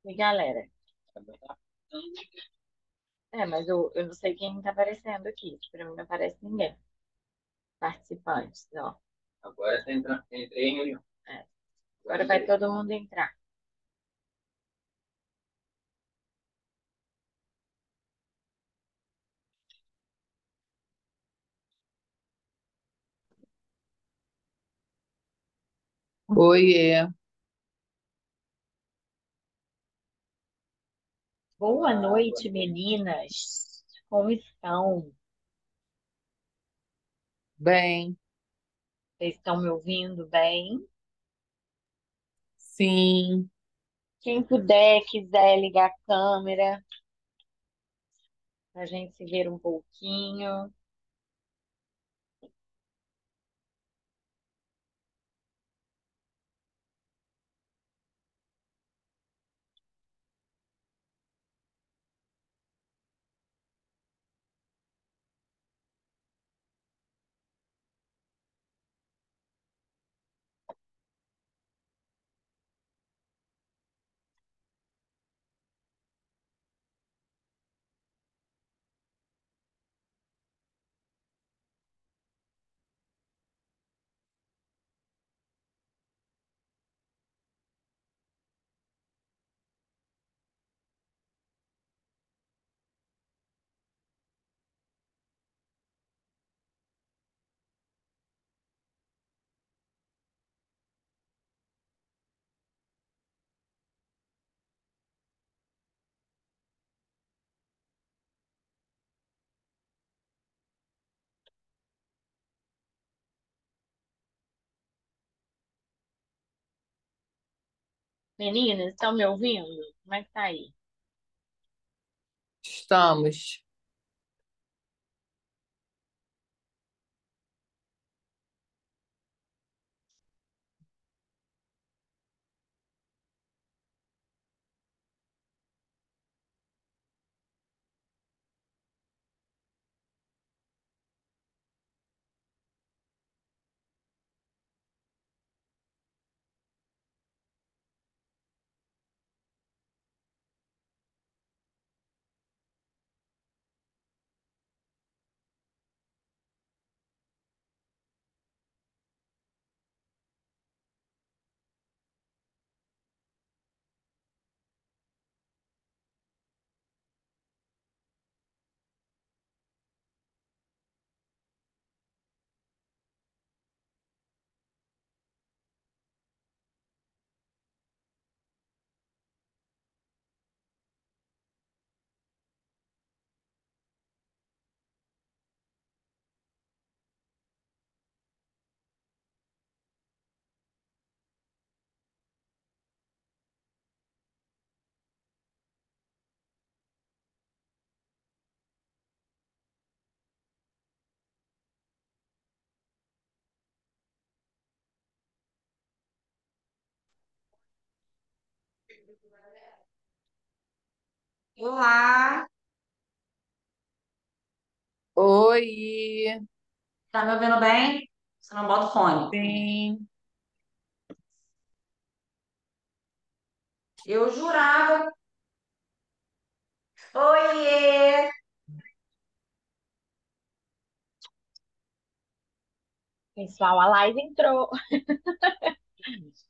E galera, mas eu não sei quem tá aparecendo aqui. Pra mim não aparece ninguém. Participantes, ó. Agora entrei em reunião. É. Agora vai todo mundo entrar. Oiê, Boa noite, meninas. Como estão? bem, Vocês estão me ouvindo bem? sim, Quem puder, quiser ligar a câmera pra gente se ver um pouquinho. Meninas, estão me ouvindo? Como é que tá aí? estamos. Olá, Oi, tá me ouvindo bem? Você não bota o fone. sim, Eu jurava. Oiê! Pessoal, a live entrou.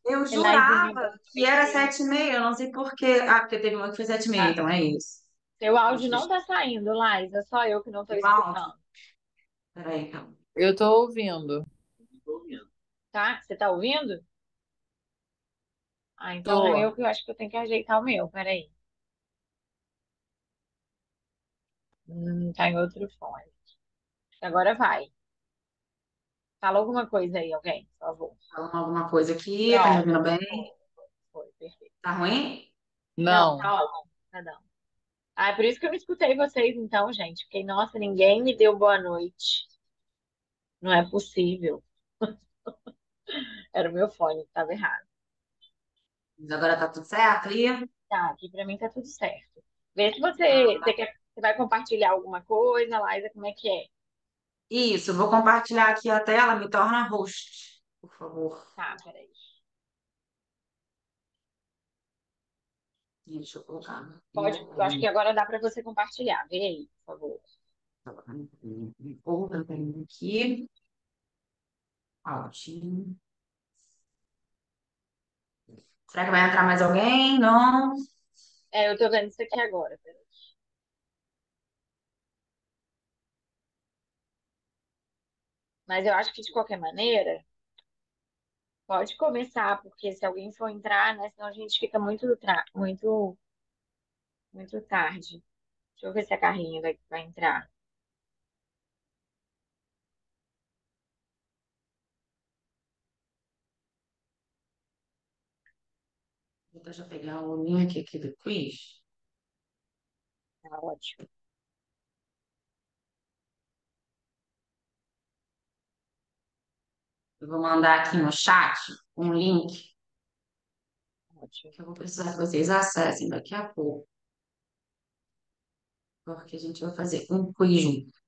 Eu Elaizinha, jurava boa que era noite. 7h30, eu não sei por quê. Ah, porque teve uma que foi 7h30, Ah, então é isso. seu áudio Deixa não tá saindo, Laisa, só eu que não tô eu alto. escutando, Peraí, então. eu tô ouvindo. tá? Você tá ouvindo? Ah, então Tô. eu que eu acho que eu tenho que ajeitar o meu, peraí. Tá em outro fone. Agora vai. Fala alguma coisa aí, alguém, por favor. Falando alguma coisa aqui, tá me Pronto. ouvindo bem? Foi, perfeito. Tá ruim? Não, Não, tá ótimo. Tá não. Ah, é por isso que eu não escutei vocês, então, gente. Fiquei, nossa, ninguém me deu boa noite. Não é possível. Era o meu fone que estava errado. Mas agora tá tudo certo aí? Tá, aqui pra mim tá tudo certo. Vê se você vai compartilhar alguma coisa, Laísa, como é que é? Isso, vou compartilhar aqui a tela, me torna host, por favor. Tá, peraí. Deixa eu colocar. Pode, eu acho que agora dá para você compartilhar. Vê aí, por favor. Outra tem aqui. Ótimo. Será que vai entrar mais alguém? Não. É, eu tô vendo isso aqui agora. Peraí. Mas eu acho que de qualquer maneira, pode começar, porque se alguém for entrar, né, senão a gente fica muito tarde. Deixa eu ver se a Carlinha vai entrar. Vou já pegar o link aqui do quiz. Tá ótimo, Eu vou mandar aqui no chat um link ótimo. que eu vou precisar que vocês acessem daqui a pouco, porque a gente vai fazer um quiz junto.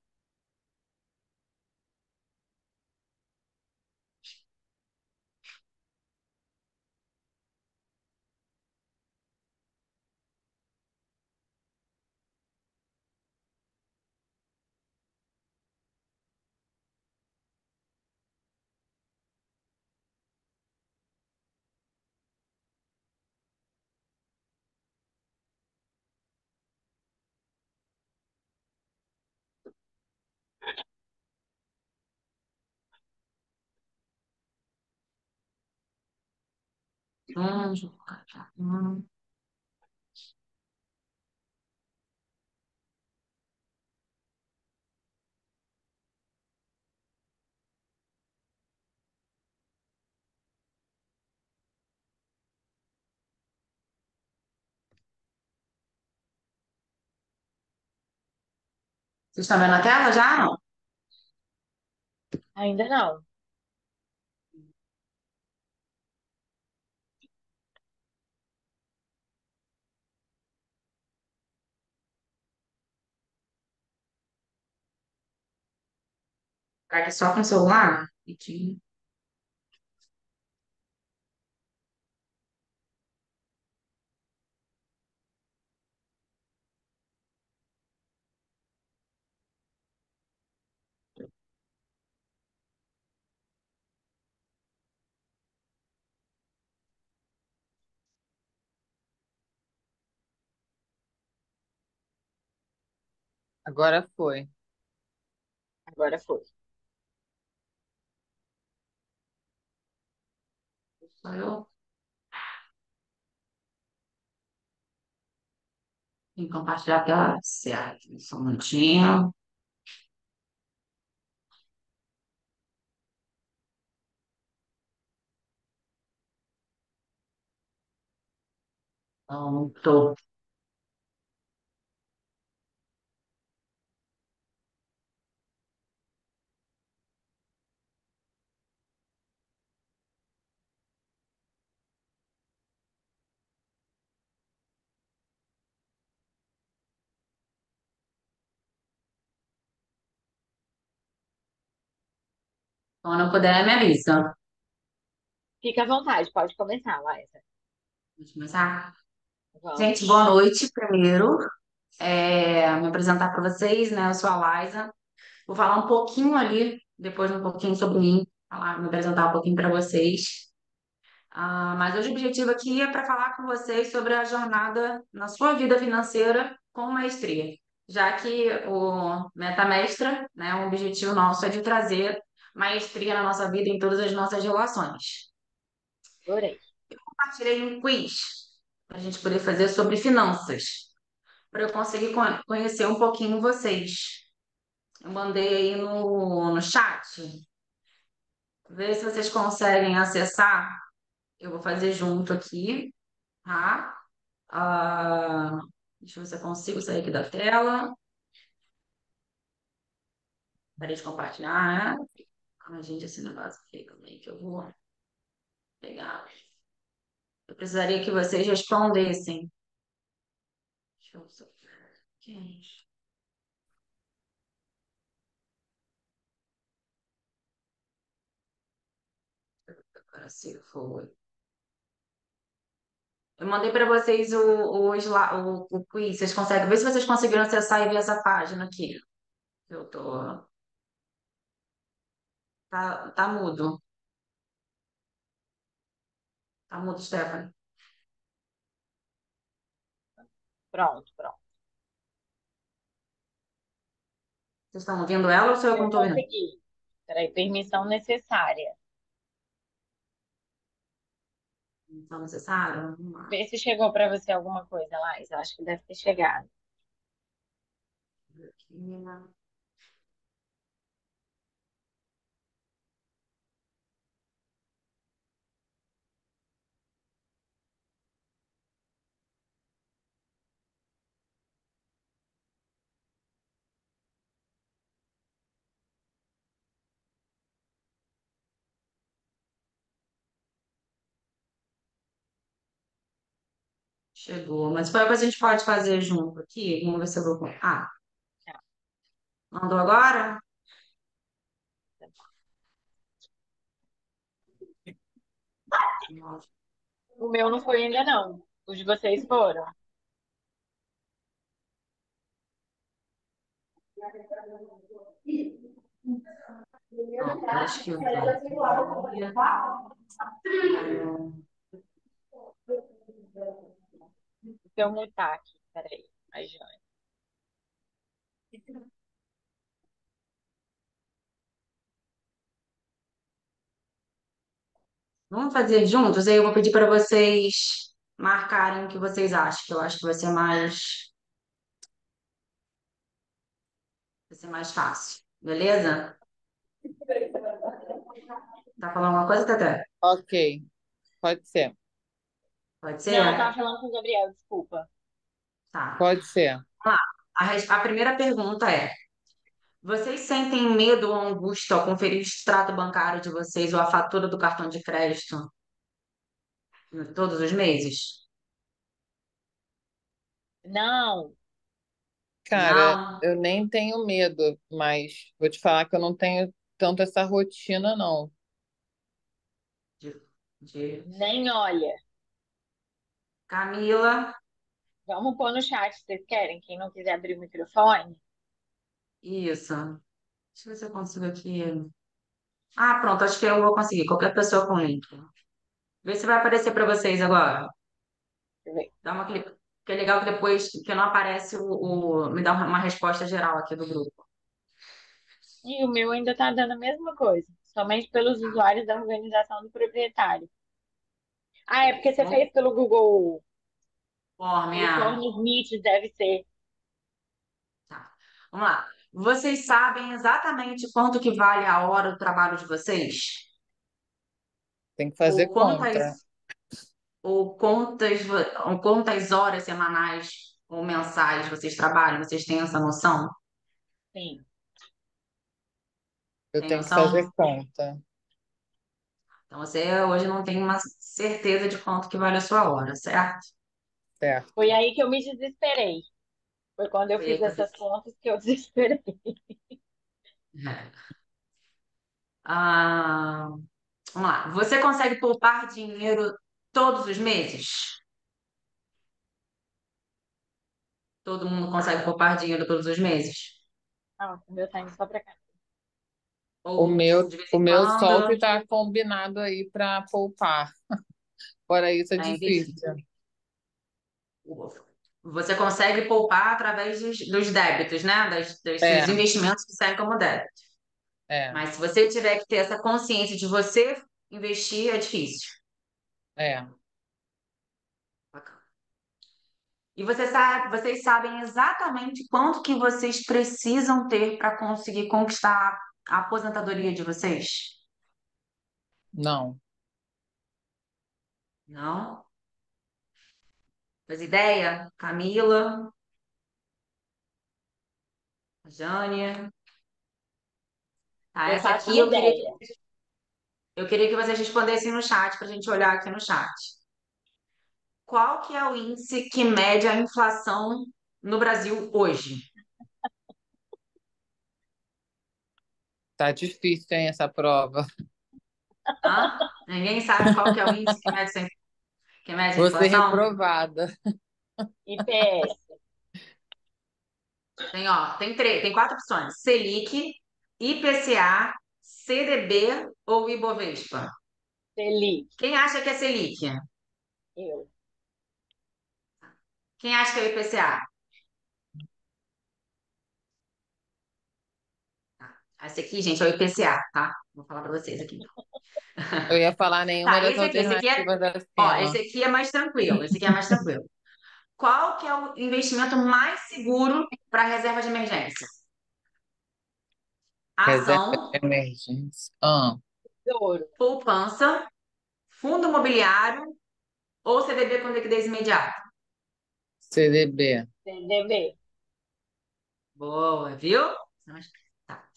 Deixa eu colocar aqui. Vocês estão vendo a tela já? Não? Ainda não. Ficar aqui só com o celular? Pedindo. Agora foi. Agora foi. Só eu. Tem que compartilhar a tela certo. Só um minutinho. Pronto. Quando eu puder, me avisa. Fica à vontade, pode começar, Laísa. Vamos começar? Gente, boa Vamos. noite primeiro. Me apresentar para vocês, né? Eu sou a Liza. Vou falar um pouquinho ali, depois um pouquinho sobre mim, me apresentar um pouquinho para vocês. Mas hoje o objetivo aqui é para falar com vocês sobre a jornada na sua vida financeira com maestria, já que o Meta Mestra, né, o objetivo nosso é de trazer maestria na nossa vida em todas as nossas relações. Adorei. Compartilhei um quiz para a gente poder fazer sobre finanças, para eu conseguir conhecer um pouquinho vocês. Eu mandei aí no chat. Vê se vocês conseguem acessar. Eu vou fazer junto aqui, tá? Ah, deixa eu ver se eu consigo sair aqui da tela. Parei de compartilhar, né? Ai, gente, esse negócio aqui, como é que eu vou pegar? Eu precisaria que vocês respondessem. Deixa eu só... Gente, agora se foi. Eu mandei para vocês o quiz. Vocês conseguem ver se vocês conseguiram acessar e ver essa página aqui. Eu tô. Tá mudo. Tá mudo, Stephanie. Pronto, pronto. Vocês estão ouvindo ela ou sou eu que não Eu estou ouvindo? consegui. Peraí, permissão necessária. Então, necessário? Vamos lá. Vê se chegou para você alguma coisa, Laís. Eu acho que deve ter chegado. Chegou. Mas qual coisa a gente pode fazer junto aqui? Vamos ver se eu vou. Ah, Tá. mandou agora? O meu não foi ainda, não. Os de vocês foram. Pronto, acho que vai. Deixa eu mutar aqui. Peraí. A Jane. Vamos fazer juntos? Aí eu vou pedir para vocês marcarem o que vocês acham, que eu acho que vai ser mais fácil. Beleza? Tá falando alguma coisa, Tete? Ok, pode ser. Pode Não, eu tava ser? falando com o Gabriel, desculpa. Tá. Pode ser. Vamos lá. A primeira pergunta é: vocês sentem medo ou angústia ao conferir o extrato bancário de vocês ou a fatura do cartão de crédito todos os meses? Não, Cara, Não. eu nem tenho medo, mas vou te falar que eu não tenho tanto essa rotina, não. De, de nem olha. Camila. Vamos pôr no chat se vocês querem. Quem não quiser abrir o microfone. Isso. Deixa eu ver se eu consigo aqui. Ah, pronto, acho que eu vou conseguir. Qualquer pessoa com link. Vê se vai aparecer para vocês agora. Deixa eu ver. Dá uma clique. Que é legal que depois que não aparece me dá uma resposta geral aqui do grupo. E o meu ainda tá dando a mesma coisa. Somente pelos usuários da organização do proprietário. Ah, é porque você Vamos fez por pelo minha. Forms Meet, deve ser. Tá. Vamos lá. Vocês sabem exatamente quanto que vale a hora do trabalho de vocês? Tem que Ou fazer conta. quantas, ou quantas horas semanais ou mensais vocês trabalham? Vocês têm essa noção? Sim. Eu Tem tenho que fazer noção? conta. Então você hoje não tem uma certeza de quanto que vale a sua hora, certo? Foi Certo. aí que eu me desesperei. Foi quando eu Foi fiz aí que essas contas que eu desesperei. É. Ah, vamos lá. Você consegue poupar dinheiro todos os meses? Todo mundo consegue poupar dinheiro todos os meses? Ah, o meu tá indo só pra cá. O Ou meu, de vez o em meu só o que quando, está combinado aí para poupar. Fora isso é para investir? difícil. Você consegue poupar através dos débitos, né? Dos É, investimentos que saem como débito. é, Mas se você tiver que ter essa consciência de você investir, é difícil. é. Bacana. E vocês sabem exatamente quanto que vocês precisam ter para conseguir conquistar a aposentadoria de vocês? Não. Não? Faz ideia? Camila, Jânia. Tá, Eu essa faço aqui uma ideia. eu queria que vocês respondessem no chat para a gente olhar aqui no chat. Qual que é o índice que mede a inflação no Brasil hoje? Tá difícil, hein, essa prova. Hã? Ninguém sabe qual que é o índice que mede essa inflação. Quer mede a Você inflação? reprovada. IPS. Tem, ó, tem quatro opções: Selic, IPCA, CDB ou Ibovespa. Selic. Quem acha que é Selic? Eu. Quem acha que é o IPCA? Esse aqui, gente, é o IPCA, tá? Vou falar para vocês aqui, então. Eu ia falar nenhuma Tá, das esse aqui é, alternativas ó, acima. esse aqui é mais tranquilo, esse aqui é mais tranquilo. Qual que é o investimento mais seguro para reserva de emergência? Reserva Ação, de emergência. Tesouro. poupança, fundo imobiliário ou CDB com liquidez imediata? CDB. CDB. Boa, viu? Tá.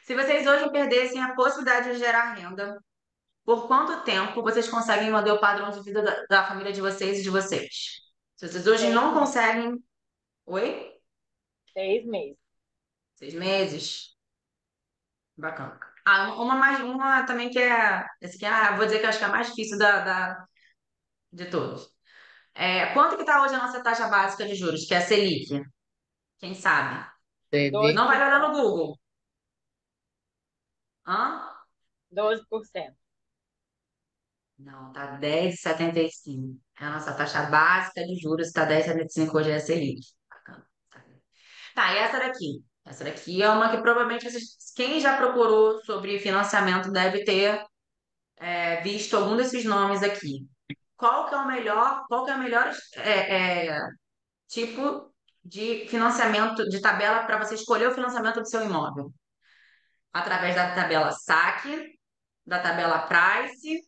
Se vocês hoje perdessem a possibilidade de gerar renda, por quanto tempo vocês conseguem manter o padrão de vida da família de vocês e de vocês? Se vocês hoje Seis não meses. conseguem. Oi? 6 meses. 6 meses? Bacana. Ah, uma também que é. Esse aqui é, vou dizer que eu acho que é a mais difícil de todos. Quanto que está hoje a nossa taxa básica de juros, que é a Selic? Quem sabe? Selic. Não vai olhar no 12%. Google. Hã? 12%. Não, tá 10,75. É a nossa taxa básica de juros, está 10,75 hoje é a Selic. Bacana. Tá, e essa daqui? Essa daqui é uma que provavelmente quem já procurou sobre financiamento deve ter visto algum desses nomes aqui. Qual que é o melhor tipo de financiamento, de tabela para você escolher o financiamento do seu imóvel? Através da tabela saque, da tabela price,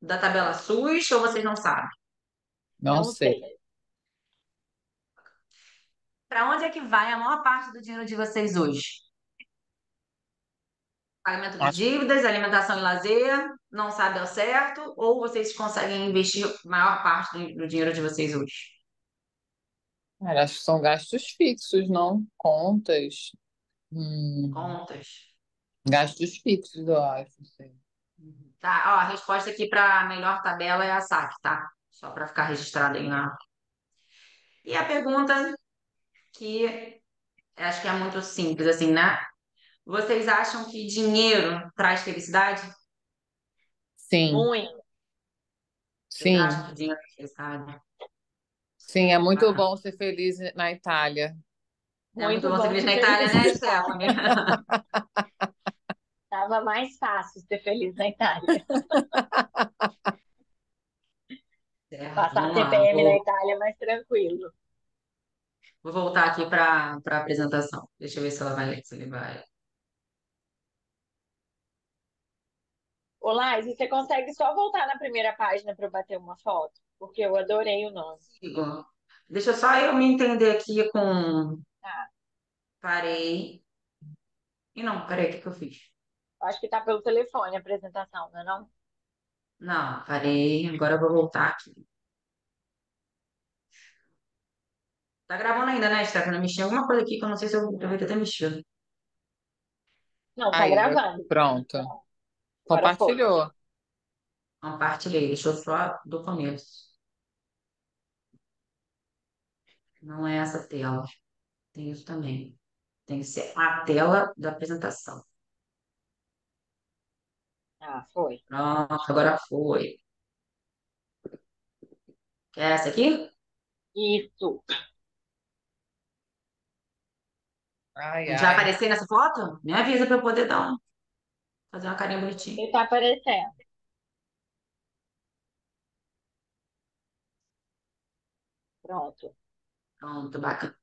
da tabela SUS, ou vocês não sabem? Não Não sei. sei. Para onde é que vai a maior parte do dinheiro de vocês hoje? Pagamento de Acho, dívidas, alimentação e lazer, não sabe ao certo, ou vocês conseguem investir a maior parte do dinheiro de vocês hoje? cara, acho que são gastos fixos, não contas. Contas. Gastos fixos, eu acho. Sim. Tá, ó, a resposta aqui para a melhor tabela é a saque, tá? Só para ficar registrado aí na. E a pergunta que acho que é muito simples, assim, né? Vocês acham que dinheiro traz felicidade? Sim, Muito. Vocês acham sim, que dinheiro traz felicidade? sim, é muito Bacana. bom ser feliz na Itália. É muito Muito bom ser bom feliz ser na Itália, feliz na né, Itália. Stephanie? Tava mais fácil ser feliz na Itália. Certo, Passar vamos lá. TPM na Itália é mais tranquilo. Vou voltar aqui para a apresentação. Deixa eu ver se ele vai. Ô, Lais, e você consegue só voltar na primeira página para eu bater uma foto? Porque eu adorei o nome. Consigo. Deixa só eu me entender aqui com. Tá. Parei. E não, peraí, o que que eu fiz? Acho que tá pelo telefone a apresentação, não é não? Não, parei. Agora eu vou voltar aqui. Tá gravando ainda, né, Stephanie? Eu mexi em alguma coisa aqui que eu não sei se eu devia ter mexido. Não, tá Aí, gravando. pronto. Pronto, agora foi. Compartilhou. Compartilhei. Deixa eu só do começo. Não é essa tela. Tem isso também. Tem que ser a tela da apresentação. Ah, foi. Pronto, agora foi. Quer essa aqui? Isso. Ai, A gente vai ai. aparecer nessa foto? Me avisa para eu poder fazer uma carinha bonitinha. Ele tá aparecendo. Pronto. Pronto, bacana.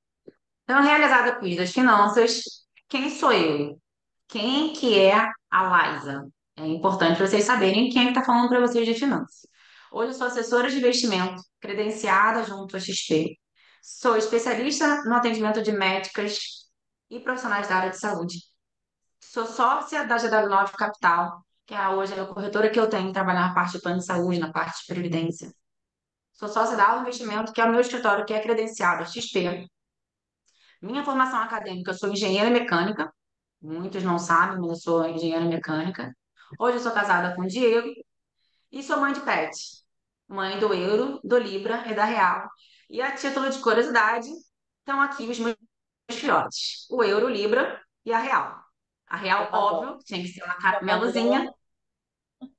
Então, realizada quiz das finanças, quem sou eu? Quem que é a Liza? É importante vocês saberem quem é que está falando para vocês de finanças. Hoje eu sou assessora de investimento, credenciada junto à XP. Sou especialista no atendimento de médicas e profissionais da área de saúde. Sou sócia da GW9 Capital, que é hoje a corretora que eu tenho que trabalhar na parte de plano de saúde, na parte de previdência. Sou sócia da Alvo Investimento, que é o meu escritório que é credenciado a XP. Minha formação acadêmica, eu sou engenheira mecânica, muitos não sabem, mas eu sou engenheira mecânica. Hoje eu sou casada com o Diego e sou mãe de pet. mãe do euro, do Libra e da real. E a título de curiosidade, estão aqui os meus filhotes: o euro, o Libra e a real. A real, Eu adoro. óbvio, tinha que ser uma Sou caramelozinha, padrão.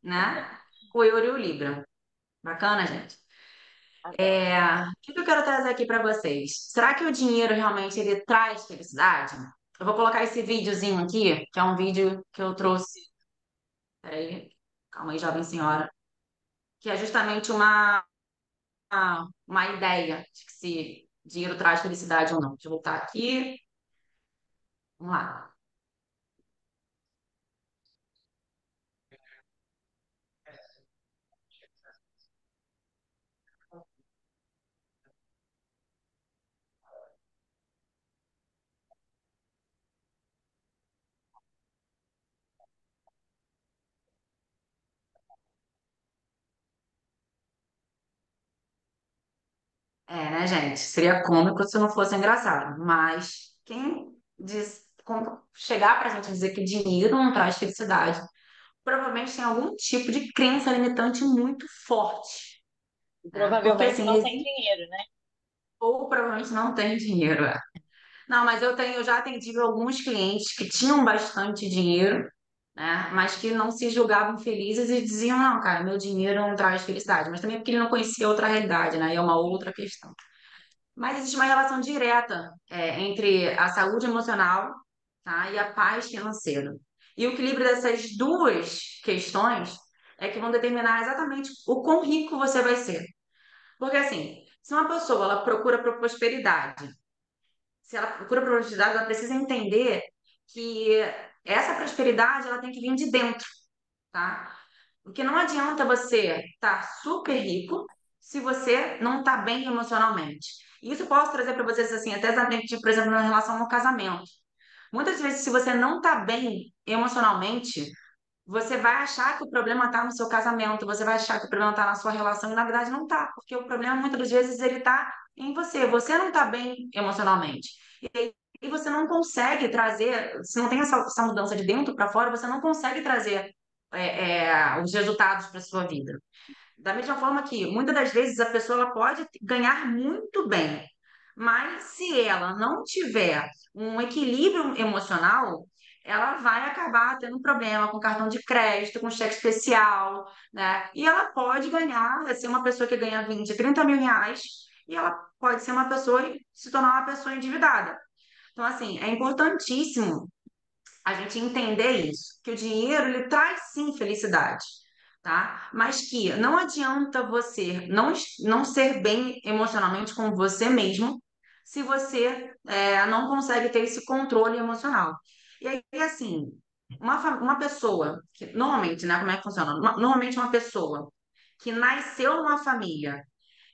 né? O euro e o Libra. Bacana, gente? Adoro. O que que eu quero trazer aqui para vocês? Será que o dinheiro realmente ele traz felicidade? Eu vou colocar esse videozinho aqui, que é um vídeo que eu trouxe. Peraí, calma aí, jovem senhora. Que é justamente uma ideia de que se dinheiro traz felicidade ou não. Deixa eu voltar aqui. Vamos lá. Né, gente? Seria cômico se não fosse engraçado. Mas quem chegar pra gente dizer que dinheiro não traz felicidade, provavelmente tem algum tipo de crença limitante muito forte, E né? Porque provavelmente assim, não tem dinheiro, né? ou provavelmente não tem dinheiro. Não, mas eu já atendi alguns clientes que tinham bastante dinheiro, né? Mas que não se julgavam felizes e diziam, não, cara, meu dinheiro não traz felicidade. Mas também porque ele não conhecia outra realidade, né? E é uma outra questão. Mas existe uma relação direta, entre a saúde emocional, tá, e a paz financeira. E o equilíbrio dessas duas questões é que vão determinar exatamente o quão rico você vai ser. Porque assim, se uma pessoa ela procura por prosperidade, se ela procura por prosperidade, ela precisa entender que essa prosperidade ela tem que vir de dentro, tá? Porque não adianta você estar super rico se você não está bem emocionalmente. E isso eu posso trazer para vocês assim, até exatamente, por exemplo, na relação ao casamento. Muitas vezes, se você não está bem emocionalmente, você vai achar que o problema está no seu casamento, você vai achar que o problema está na sua relação, e na verdade não está, porque o problema muitas das vezes ele está em você. Você não está bem emocionalmente. E você não consegue trazer, se não tem essa mudança de dentro para fora, você não consegue trazer os resultados para sua vida. Da mesma forma que muitas das vezes a pessoa ela pode ganhar muito bem, mas se ela não tiver um equilíbrio emocional, ela vai acabar tendo um problema com cartão de crédito, com cheque especial, né? E ela pode ganhar, ser uma pessoa que ganha 20, 30 mil reais, e ela pode ser uma pessoa e se tornar uma pessoa endividada. Então, assim, é importantíssimo a gente entender isso, que o dinheiro ele traz sim felicidade, tá? Mas que não adianta você não ser bem emocionalmente com você mesmo se você não consegue ter esse controle emocional. E aí, assim, uma pessoa que normalmente, né, como é que funciona? Normalmente uma pessoa que nasceu numa família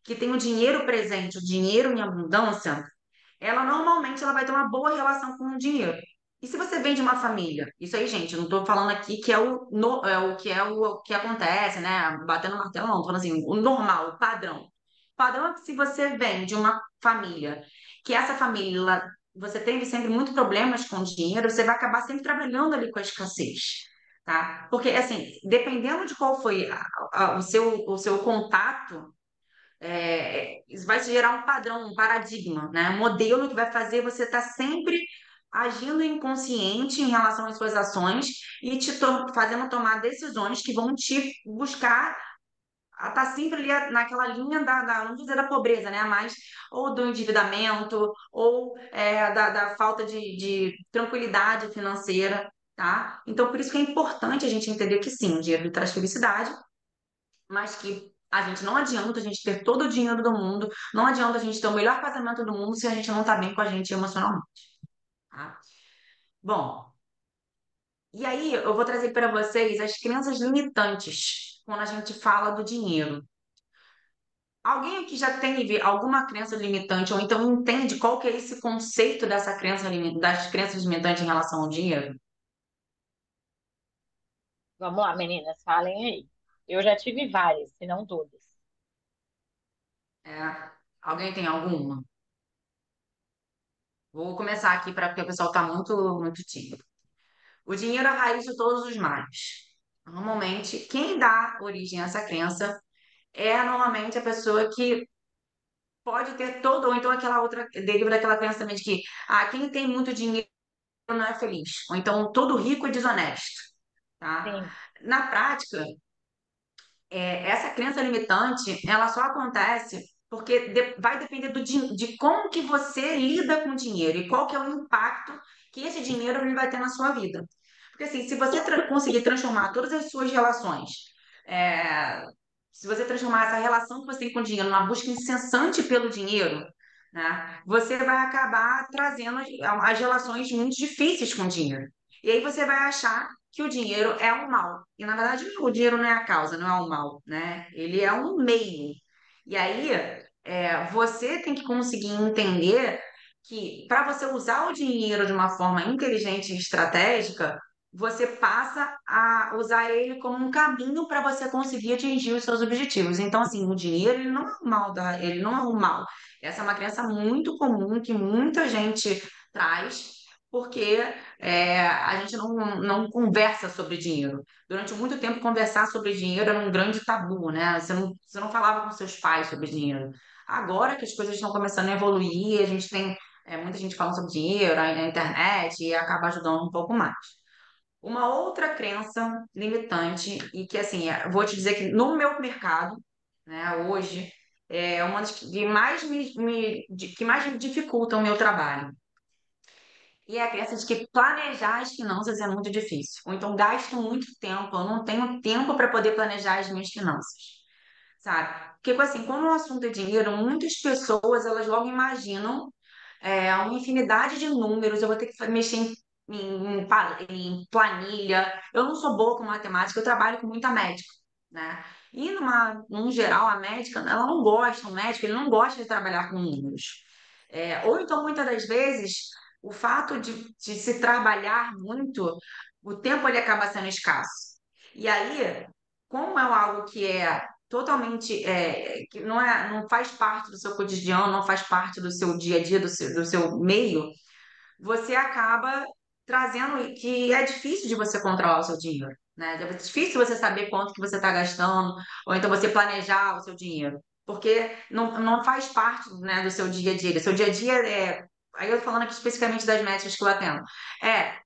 que tem o dinheiro presente, o dinheiro em abundância, ela normalmente ela vai ter uma boa relação com o dinheiro. E se você vem de uma família, isso aí, gente, eu não estou falando aqui que o que acontece, né? Batendo martelo, não, tô falando assim, o normal, o padrão. O padrão é que se você vem de uma família, que essa família, você teve sempre muito problemas com dinheiro, você vai acabar sempre trabalhando ali com a escassez, tá? Porque, assim, dependendo de qual foi o seu contato, isso vai gerar um padrão, um paradigma, né? Um modelo que vai fazer você estar sempre agindo inconsciente em relação às suas ações e fazendo tomar decisões que vão te buscar a estar sempre ali naquela linha não vou dizer da pobreza, né? Mas ou do endividamento ou da falta de tranquilidade financeira, tá? Então, por isso que é importante a gente entender que sim, o dinheiro traz felicidade, mas que a gente não adianta a gente ter todo o dinheiro do mundo, não adianta a gente ter o melhor casamento do mundo se a gente não tá bem com a gente emocionalmente, tá? Bom, e aí eu vou trazer para vocês as crenças limitantes quando a gente fala do dinheiro. Alguém aqui já teve alguma crença limitante ou então entende qual que é esse conceito dessa das crenças limitantes em relação ao dinheiro? Vamos lá, meninas, falem aí. Eu já tive várias, se não todas. É, alguém tem alguma? Vou começar aqui porque o pessoal está muito, muito tímido. O dinheiro é a raiz de todos os males. Normalmente, quem dá origem a essa crença é normalmente a pessoa que pode ter todo, ou então aquela outra, deriva daquela crença também de que quem tem muito dinheiro não é feliz, ou então todo rico é desonesto, tá? Sim, Na prática, essa crença limitante, ela só acontece porque vai depender de como que você lida com o dinheiro e qual que é o impacto que esse dinheiro ele vai ter na sua vida. Porque assim, se você conseguir transformar todas as suas relações, é, se você transformar essa relação que você tem com o dinheiro numa busca incessante pelo dinheiro, né, você vai acabar trazendo as relações muito difíceis com o dinheiro. E aí você vai achar que o dinheiro é um mal. E, na verdade, o dinheiro não é a causa, não é o mal, né? Ele é um meio. E aí, você tem que conseguir entender que para você usar o dinheiro de uma forma inteligente e estratégica, você passa a usar ele como um caminho para você conseguir atingir os seus objetivos. Então, assim, o dinheiro ele não é um mal, ele não é um mal. Essa é uma crença muito comum que muita gente traz, porque a gente não conversa sobre dinheiro. Durante muito tempo, conversar sobre dinheiro era um grande tabu, né? Você não falava com seus pais sobre dinheiro. Agora que as coisas estão começando a evoluir, a gente tem muita gente falando sobre dinheiro na internet e acaba ajudando um pouco mais. Uma outra crença limitante, e que assim, vou te dizer que no meu mercado, né, hoje, é uma das que mais que mais me dificulta o meu trabalho. E é a crença de que planejar as finanças é muito difícil. Ou então gasto muito tempo, eu não tenho tempo para poder planejar as minhas finanças, sabe? Porque assim, quando o assunto é dinheiro, muitas pessoas elas logo imaginam uma infinidade de números, eu vou ter que mexer em planilha. Eu não sou boa com matemática, eu trabalho com muita médica, né? E num geral, a médica, ela não gosta, o médico, ele não gosta de trabalhar com números. Ou então, muitas das vezes, o fato de se trabalhar muito, o tempo ele acaba sendo escasso. E aí, como é algo que é totalmente, que não faz parte do seu cotidiano, não faz parte do seu dia a dia, do seu meio, você acaba trazendo que é difícil de você controlar o seu dinheiro, né? É difícil você saber quanto que você está gastando, ou então você planejar o seu dinheiro, porque não faz parte, né, do seu dia a dia. Do seu dia a dia aí eu tô falando aqui especificamente das métricas que eu atendo,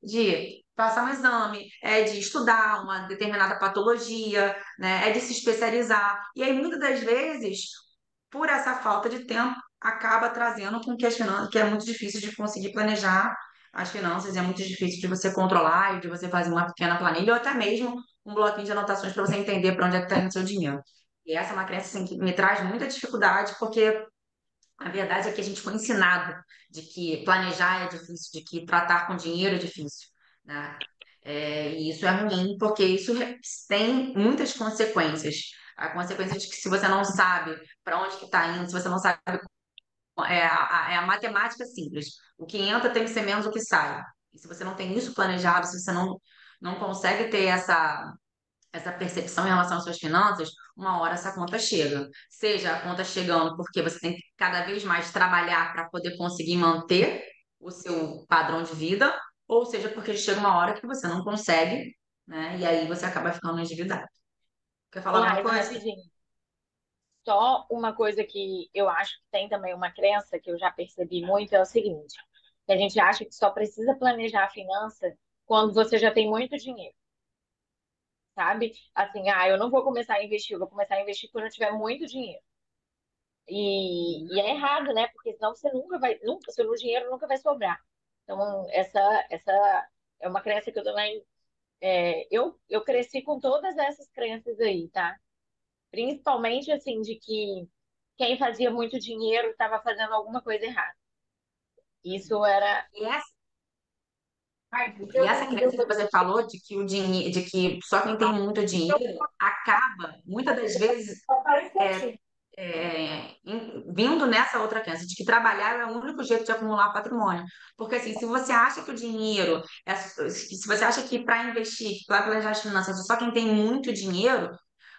de passar um exame, é de estudar uma determinada patologia, né? É de se especializar. E aí, muitas das vezes, por essa falta de tempo, acaba trazendo com que as finanças, que é muito difícil de conseguir planejar as finanças, é muito difícil de você controlar e de você fazer uma pequena planilha ou até mesmo um bloquinho de anotações para você entender para onde é que está indo o seu dinheiro. E essa é uma crença assim, que me traz muita dificuldade, porque a verdade é que a gente foi ensinado de que planejar é difícil, de que tratar com dinheiro é difícil, né? E isso é ruim, porque isso tem muitas consequências. A consequência de que se você não sabe para onde que está indo, se você não sabe é a matemática simples. O que entra tem que ser menos o que sai. E se você não tem isso planejado, se você não consegue ter essa percepção em relação às suas finanças, uma hora essa conta chega. Seja a conta chegando porque você tem que cada vez mais trabalhar para poder conseguir manter o seu padrão de vida, ou seja, porque chega uma hora que você não consegue, né? E aí você acaba ficando endividado. Quer falar alguma Laís, coisa? rapidinho. Só uma coisa que eu acho que tem também uma crença que eu já percebi muito é o seguinte, que a gente acha que só precisa planejar a finança quando você já tem muito dinheiro, sabe? Assim, eu não vou começar a investir, eu vou começar a investir quando eu tiver muito dinheiro. E é errado, né? Porque senão você nunca vai, nunca, seu dinheiro nunca vai sobrar. Então, essa é uma crença que eu também, eu cresci com todas essas crenças aí, tá? Principalmente, assim, de que quem fazia muito dinheiro estava fazendo alguma coisa errada. Isso era. E essa crença que você falou de que o dinheiro, de que só quem tem muito dinheiro acaba, muitas das vezes, vindo nessa outra crença, de que trabalhar é o único jeito de acumular patrimônio. Porque assim, se você acha que o dinheiro, se você acha que para investir, para planejar as finanças, só quem tem muito dinheiro,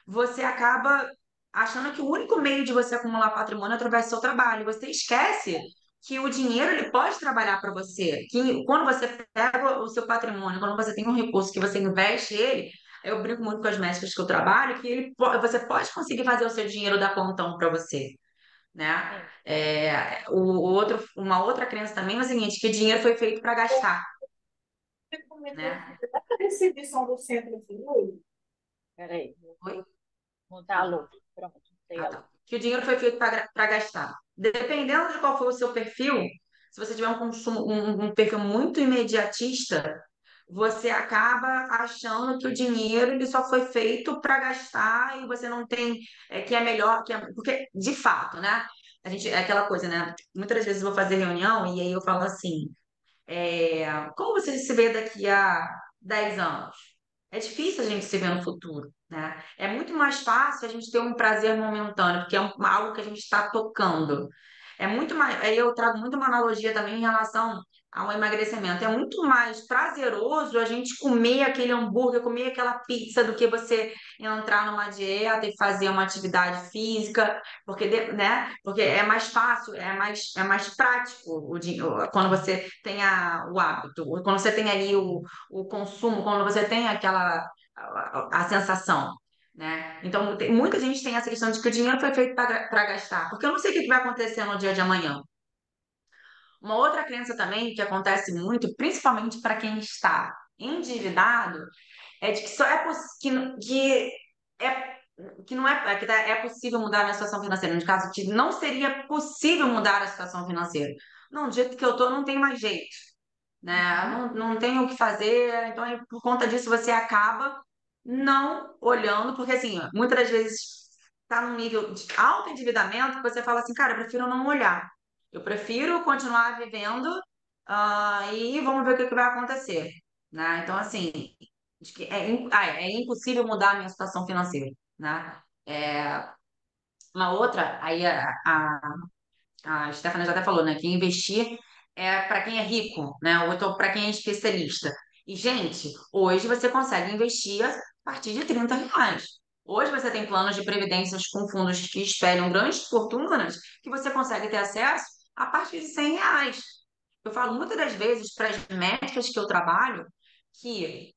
você acaba achando que o único meio de você acumular patrimônio é através do seu trabalho. Você esquece que o dinheiro ele pode trabalhar para você, que quando você pega o seu patrimônio, quando você tem um recurso que você investe ele, Eu brinco muito com as médicas que eu trabalho, que você pode conseguir fazer o seu dinheiro dar plantão para você, né? Sim. Uma outra crença também é o seguinte, que dinheiro foi feito para gastar, né? Recebi som do centro cirúrgico. Peraí, vou Oi? montar a Ah, luz. Pronto, montei ah, a luz. tá. Que o dinheiro foi feito para gastar. Dependendo de qual for o seu perfil, se você tiver um perfil muito imediatista, você acaba achando que o dinheiro ele só foi feito para gastar e você não tem que é melhor porque de fato, né? A gente é aquela coisa, né? Muitas vezes eu vou fazer reunião e aí eu falo assim, como você se vê daqui a 10 anos? É difícil a gente se ver no futuro, né? É muito mais fácil a gente ter um prazer momentâneo, porque é algo que a gente está tocando. É muito mais. Aí eu trago muito uma analogia também em relação ao emagrecimento. É muito mais prazeroso a gente comer aquele hambúrguer, comer aquela pizza, do que você entrar numa dieta e fazer uma atividade física, porque, né? Porque é mais fácil, é mais prático quando você tem o hábito, quando você tem ali o consumo, quando você tem a sensação, né? Então, muita gente tem essa questão de que o dinheiro foi feito para gastar, porque eu não sei o que vai acontecer no dia de amanhã. Uma outra crença também que acontece muito, principalmente para quem está endividado, é de que só é é que não é possível mudar a minha situação financeira. No caso, que não seria possível mudar a situação financeira. Não, do jeito que eu tô, não tem mais jeito, né? Uhum. Não tem o que fazer, então aí, por conta disso você acaba não olhando, porque assim, ó, muitas das vezes está num nível de alto endividamento que você fala assim, cara, eu prefiro não olhar. Eu prefiro continuar vivendo, e vamos ver o que vai acontecer, né? Então, assim, acho que é impossível mudar a minha situação financeira, né? Uma outra, aí a Stephanie já até falou, né? Que investir é para quem é rico, né? Ou então para quem é especialista. E, gente, hoje você consegue investir a partir de R$ 30. Hoje você tem planos de previdências com fundos que esperam grandes fortunas que você consegue ter acesso a partir de R$ 100. Eu falo muitas das vezes para as métricas que eu trabalho que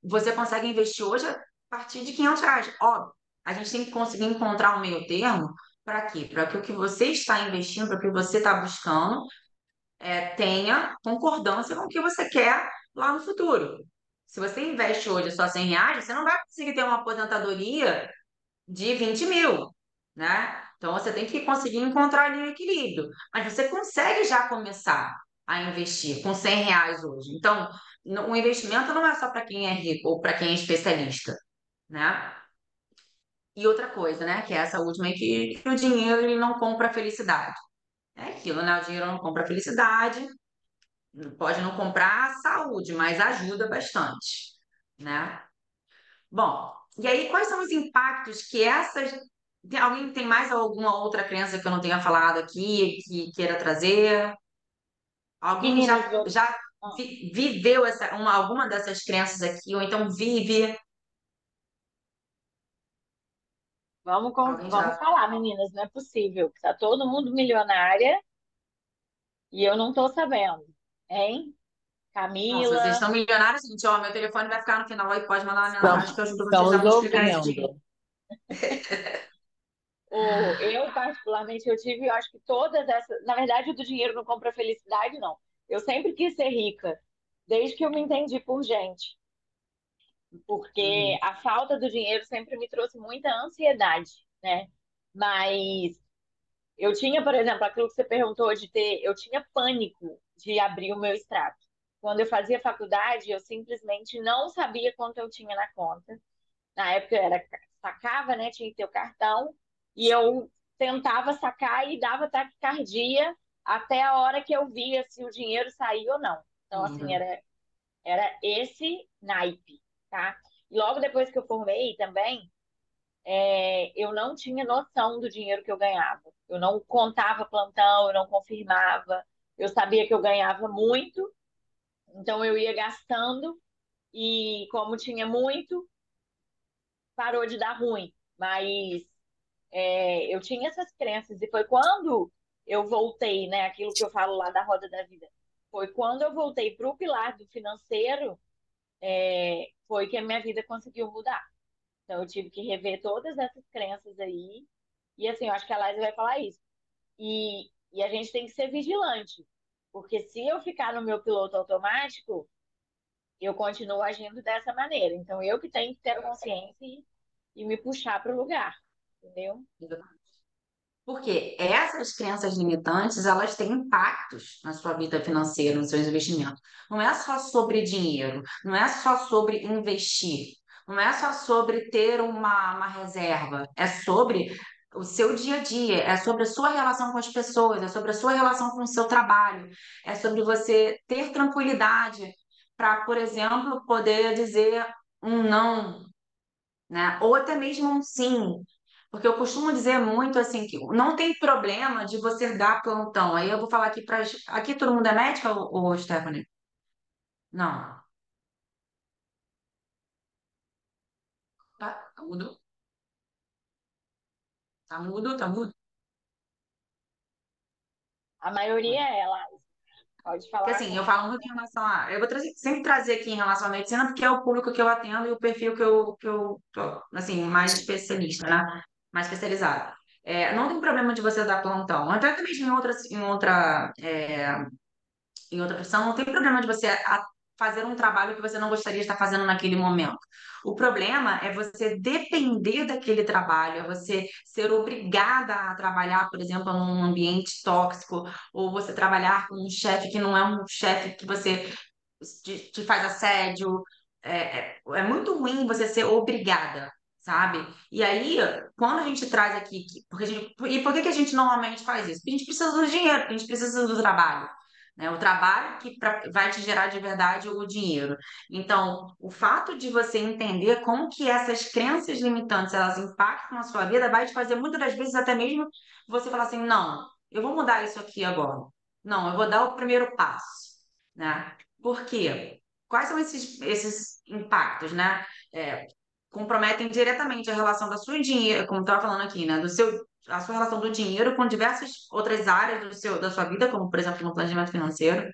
você consegue investir hoje a partir de R$ 500. Óbvio, a gente tem que conseguir encontrar um meio termo para quê? Para que o que você está investindo, para o que você está buscando, tenha concordância com o que você quer lá no futuro. Se você investe hoje só R$ 100, você não vai conseguir ter uma aposentadoria de 20 mil, né? Então você tem que conseguir encontrar ali o equilíbrio. Mas você consegue já começar a investir com R$ 100 hoje. Então, o investimento não é só para quem é rico ou para quem é especialista, né? E outra coisa, né? Que é essa última aí, que o dinheiro ele não compra felicidade. É aquilo, né? O dinheiro não compra felicidade, pode não comprar a saúde, mas ajuda bastante, né? Bom, e aí quais são os impactos que essas. Alguém tem mais alguma outra crença que eu não tenha falado aqui, que queira trazer? Alguém Meninas, já ah, viveu alguma dessas crenças aqui, ou então vive? Alguém vamos já. falar, meninas, não é possível. Tá todo mundo milionária e eu não tô sabendo, hein? Bom, se vocês Camila, estão milionários, gente, ó, meu telefone vai ficar no final aí, pode mandar uma mensagem que eu ajudo vocês a Estamos multiplicar esse dinheiro. ouvindo. eu particularmente, eu tive, eu acho que todas essas. Na verdade, o do dinheiro não compra felicidade, não. Eu sempre quis ser rica, desde que eu me entendi por gente. Porque Uhum. a falta do dinheiro sempre me trouxe muita ansiedade, né? Mas eu tinha, por exemplo, aquilo que você perguntou de ter, eu tinha pânico de abrir o meu extrato. Quando eu fazia faculdade, eu simplesmente não sabia quanto eu tinha na conta. Na época era sacava, né? Tinha que ter o cartão e eu tentava sacar e dava taquicardia até a hora que eu via se o dinheiro saía ou não. Então, assim, Uhum. era esse naipe, tá? E logo depois que eu formei também, eu não tinha noção do dinheiro que eu ganhava. Eu não contava plantão, eu não confirmava. Eu sabia que eu ganhava muito, então eu ia gastando e como tinha muito, parou de dar ruim. Mas eu tinha essas crenças e foi quando eu voltei, né? Aquilo que eu falo lá da roda da vida. Foi quando eu voltei para o pilar do financeiro foi que a minha vida conseguiu mudar. Então, eu tive que rever todas essas crenças aí. E assim, eu acho que a Laís vai falar isso. E a gente tem que ser vigilante. Porque se eu ficar no meu piloto automático, eu continuo agindo dessa maneira. Então, eu que tenho que ter a consciência e me puxar para o lugar. Entendeu? Porque essas crenças limitantes, elas têm impactos na sua vida financeira, nos seus investimentos. Não é só sobre dinheiro, não é só sobre investir, não é só sobre ter uma reserva, é sobre o seu dia a dia, é sobre a sua relação com as pessoas, é sobre a sua relação com o seu trabalho, é sobre você ter tranquilidade para, por exemplo, poder dizer um não, né? Ou até mesmo um sim. Porque eu costumo dizer muito assim que não tem problema de você dar plantão. Aí eu vou falar aqui para aqui todo mundo é médica ou Stephanie? Não. Tá mudo? Tá mudo? Tá mudo? A maioria é Laís. Pode Porque falar assim, eu com. falo muito em relação a. Eu vou sempre trazer aqui em relação à medicina, porque é o público que eu atendo e o perfil que eu tô, assim, mais especialista, né? Mais especializado. Não tem problema de você dar plantão. Até mesmo em outra profissão, não tem problema de você fazer um trabalho que você não gostaria de estar fazendo naquele momento. O problema é você depender daquele trabalho, é você ser obrigada a trabalhar, por exemplo, num ambiente tóxico, ou você trabalhar com um chefe que não é um chefe que você te faz assédio. É muito ruim você ser obrigada. Sabe? E aí, quando a gente traz aqui, e por que que a gente normalmente faz isso? Porque a gente precisa do dinheiro, porque a gente precisa do trabalho, né? O trabalho que vai te gerar de verdade o dinheiro. Então, o fato de você entender como que essas crenças limitantes elas impactam a sua vida vai te fazer muitas das vezes até mesmo você falar assim, não, eu vou mudar isso aqui agora. Não, eu vou dar o primeiro passo, né? Por quê? Quais são esses impactos, né? Comprometem diretamente a relação da sua dinheiro, como estava falando aqui, né? A sua relação do dinheiro com diversas outras áreas da sua vida, como por exemplo no planejamento financeiro.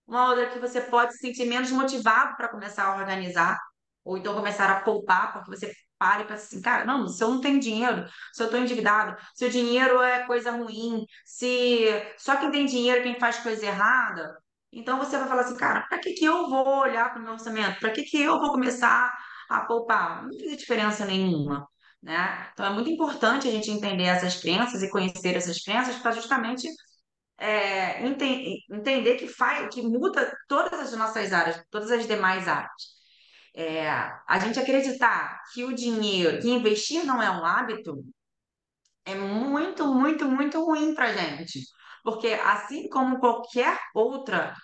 Uma outra que você pode se sentir menos motivado para começar a organizar, ou então começar a poupar, porque você para e pensa assim, cara, não, se eu não tenho dinheiro, se eu estou endividado, se o dinheiro é coisa ruim, se só quem tem dinheiro é quem faz coisa errada, então você vai falar assim, cara, para que que eu vou olhar para o meu orçamento? Para que que eu vou começar a poupar? Não faz diferença nenhuma. Né? Então é muito importante a gente entender essas crenças e conhecer essas crenças para justamente entender que muda todas as nossas áreas, todas as demais áreas. A gente acreditar que o dinheiro, que investir não é um hábito, é muito, muito, muito ruim para a gente. Porque assim como qualquer outra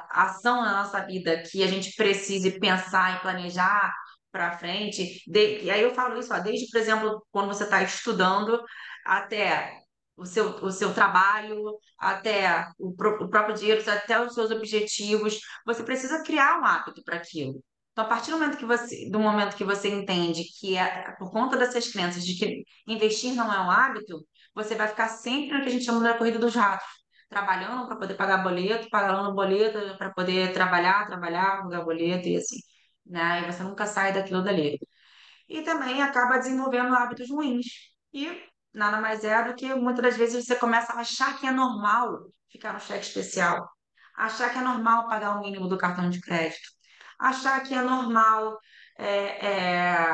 ação na nossa vida que a gente precise pensar e planejar para frente, e aí eu falo isso, ó, desde, por exemplo, quando você está estudando até o seu trabalho, até o próprio dinheiro, até os seus objetivos, você precisa criar um hábito para aquilo. Então, a partir do momento que você entende que é por conta dessas crenças de que investir não é um hábito, você vai ficar sempre no que a gente chama da corrida dos ratos, trabalhando para poder pagar boleto, pagando boleto para poder trabalhar, pagar boleto e assim, né? E você nunca sai daquilo dali. E também acaba desenvolvendo hábitos ruins. E nada mais é do que muitas das vezes você começa a achar que é normal ficar no cheque especial, achar que é normal pagar o mínimo do cartão de crédito, achar que é normal é, é,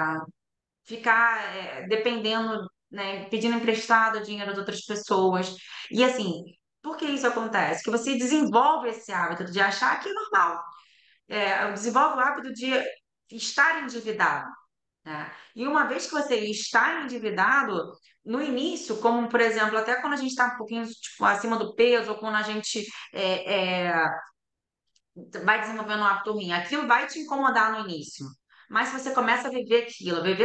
ficar dependendo, né, pedindo emprestado dinheiro de outras pessoas. E assim, por que isso acontece? Que você desenvolve esse hábito de achar que é normal. Desenvolve o hábito de estar endividado. Né? E uma vez que você está endividado, no início, como por exemplo, até quando a gente está um pouquinho tipo, acima do peso, ou quando a gente vai desenvolvendo um hábito ruim, aquilo vai te incomodar no início. Mas se você começa a viver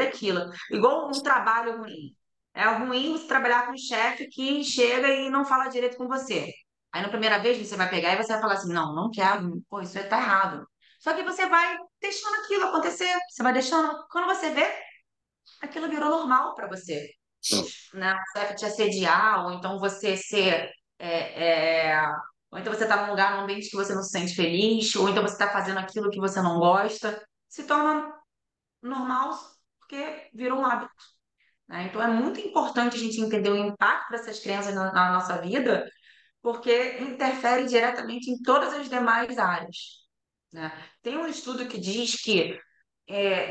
aquilo, igual um trabalho ruim. É ruim você trabalhar com um chefe que chega e não fala direito com você. Aí na primeira vez você vai pegar e você vai falar assim, não, não quero, pô, isso aí tá errado. Só que você vai deixando aquilo acontecer, você vai deixando, quando você vê, aquilo virou normal para você, né? O chefe te assediar, ou então você ser ou então você está num lugar, num ambiente que você não se sente feliz, ou então você está fazendo aquilo que você não gosta, se torna normal porque virou um hábito, né? Então é muito importante a gente entender o impacto dessas crenças na nossa vida, porque interfere diretamente em todas as demais áreas, né? Tem um estudo que diz que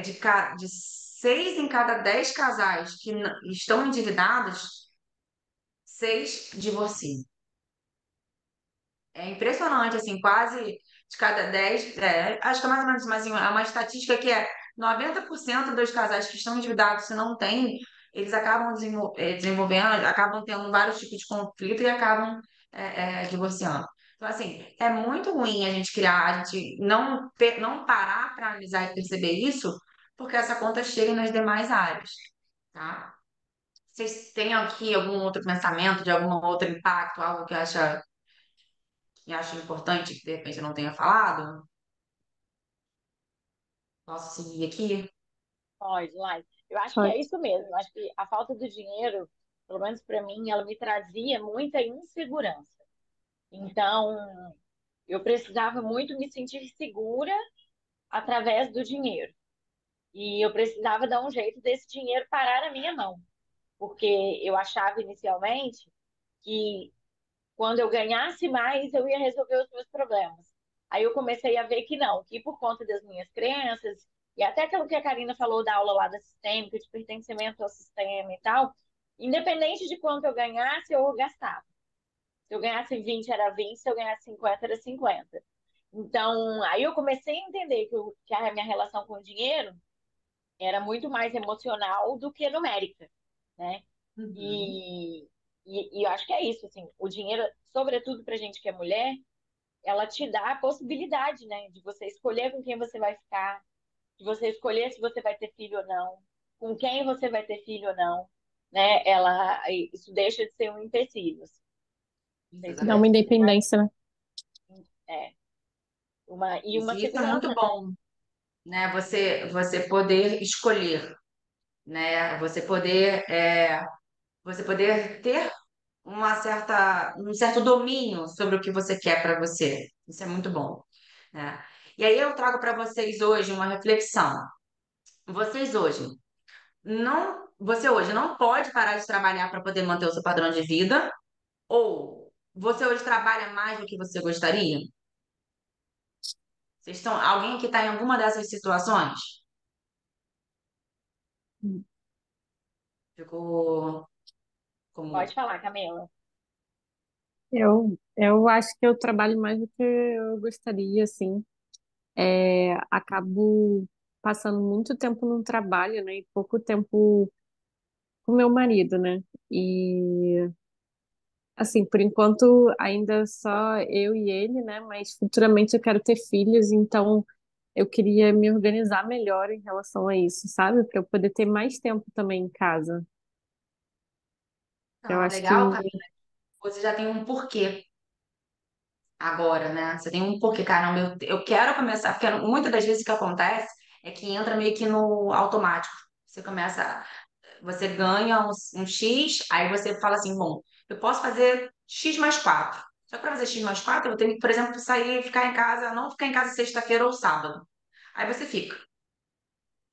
de 6 em cada 10 casais que estão endividados, 6 divorciam. É impressionante, assim, quase de cada 10, acho que é mais ou menos, mas assim, é uma estatística que é 90% dos casais que estão endividados, se não têm, eles acabam desenvolvendo, acabam tendo vários tipos de conflito e acabam divorciando. Então, assim, é muito ruim a gente criar, a gente não parar para analisar e perceber isso, porque essa conta chega nas demais áreas, tá? Vocês têm aqui algum outro pensamento de algum outro impacto, algo que acha e acho importante que de repente eu não tenha falado, posso seguir aqui? Pode, Lai. Eu acho que é Pode. isso mesmo. Eu acho que a falta do dinheiro, pelo menos para mim, ela me trazia muita insegurança. Então, eu precisava muito me sentir segura através do dinheiro. E eu precisava dar um jeito desse dinheiro parar na minha mão. Porque eu achava inicialmente que quando eu ganhasse mais, eu ia resolver os meus problemas. Aí eu comecei a ver que não, que por conta das minhas crenças, e até aquilo que a Karina falou da aula lá da sistêmica, de pertencimento ao sistema e tal, independente de quanto eu ganhasse, eu gastava. Se eu ganhasse 20 era 20, se eu ganhasse 50 era 50. Então, aí eu comecei a entender que a minha relação com o dinheiro era muito mais emocional do que numérica, né? Uhum. E, e eu acho que é isso, assim, o dinheiro, sobretudo pra gente que é mulher, ela te dá a possibilidade, né, de você escolher com quem você vai ficar, de você escolher se você vai ter filho ou não, com quem você vai ter filho ou não, né? Isso deixa de ser um empecilho. Assim. Não sei se Dá uma Exatamente. independência, né? é e uma Isso é muito segurança, né? bom, né? Você poder escolher, né? Você poder ter um certo domínio sobre o que você quer para você. Isso é muito bom, né? E aí eu trago para vocês hoje uma reflexão. Vocês hoje você hoje não pode parar de trabalhar para poder manter o seu padrão de vida, ou você hoje trabalha mais do que você gostaria? Alguém que está em alguma dessas situações? Ficou Pode como. falar, Camila. Eu acho que eu trabalho mais do que eu gostaria, assim. Acabo passando muito tempo no trabalho, né? E pouco tempo com meu marido, né? E, assim, por enquanto ainda só eu e ele, né? Mas futuramente eu quero ter filhos, então eu queria me organizar melhor em relação a isso, sabe? Para eu poder ter mais tempo também em casa. Eu Ah, acho que legal, Camila. Você já tem um porquê agora, né? Você tem um porquê, caramba, eu quero começar, porque muitas das vezes o que acontece é que entra meio que no automático. Você ganha um X, aí você fala assim, bom, eu posso fazer X mais 4. Só que para fazer X mais 4, eu tenho que, por exemplo, sair e ficar em casa, não ficar em casa sexta-feira ou sábado. Aí você fica.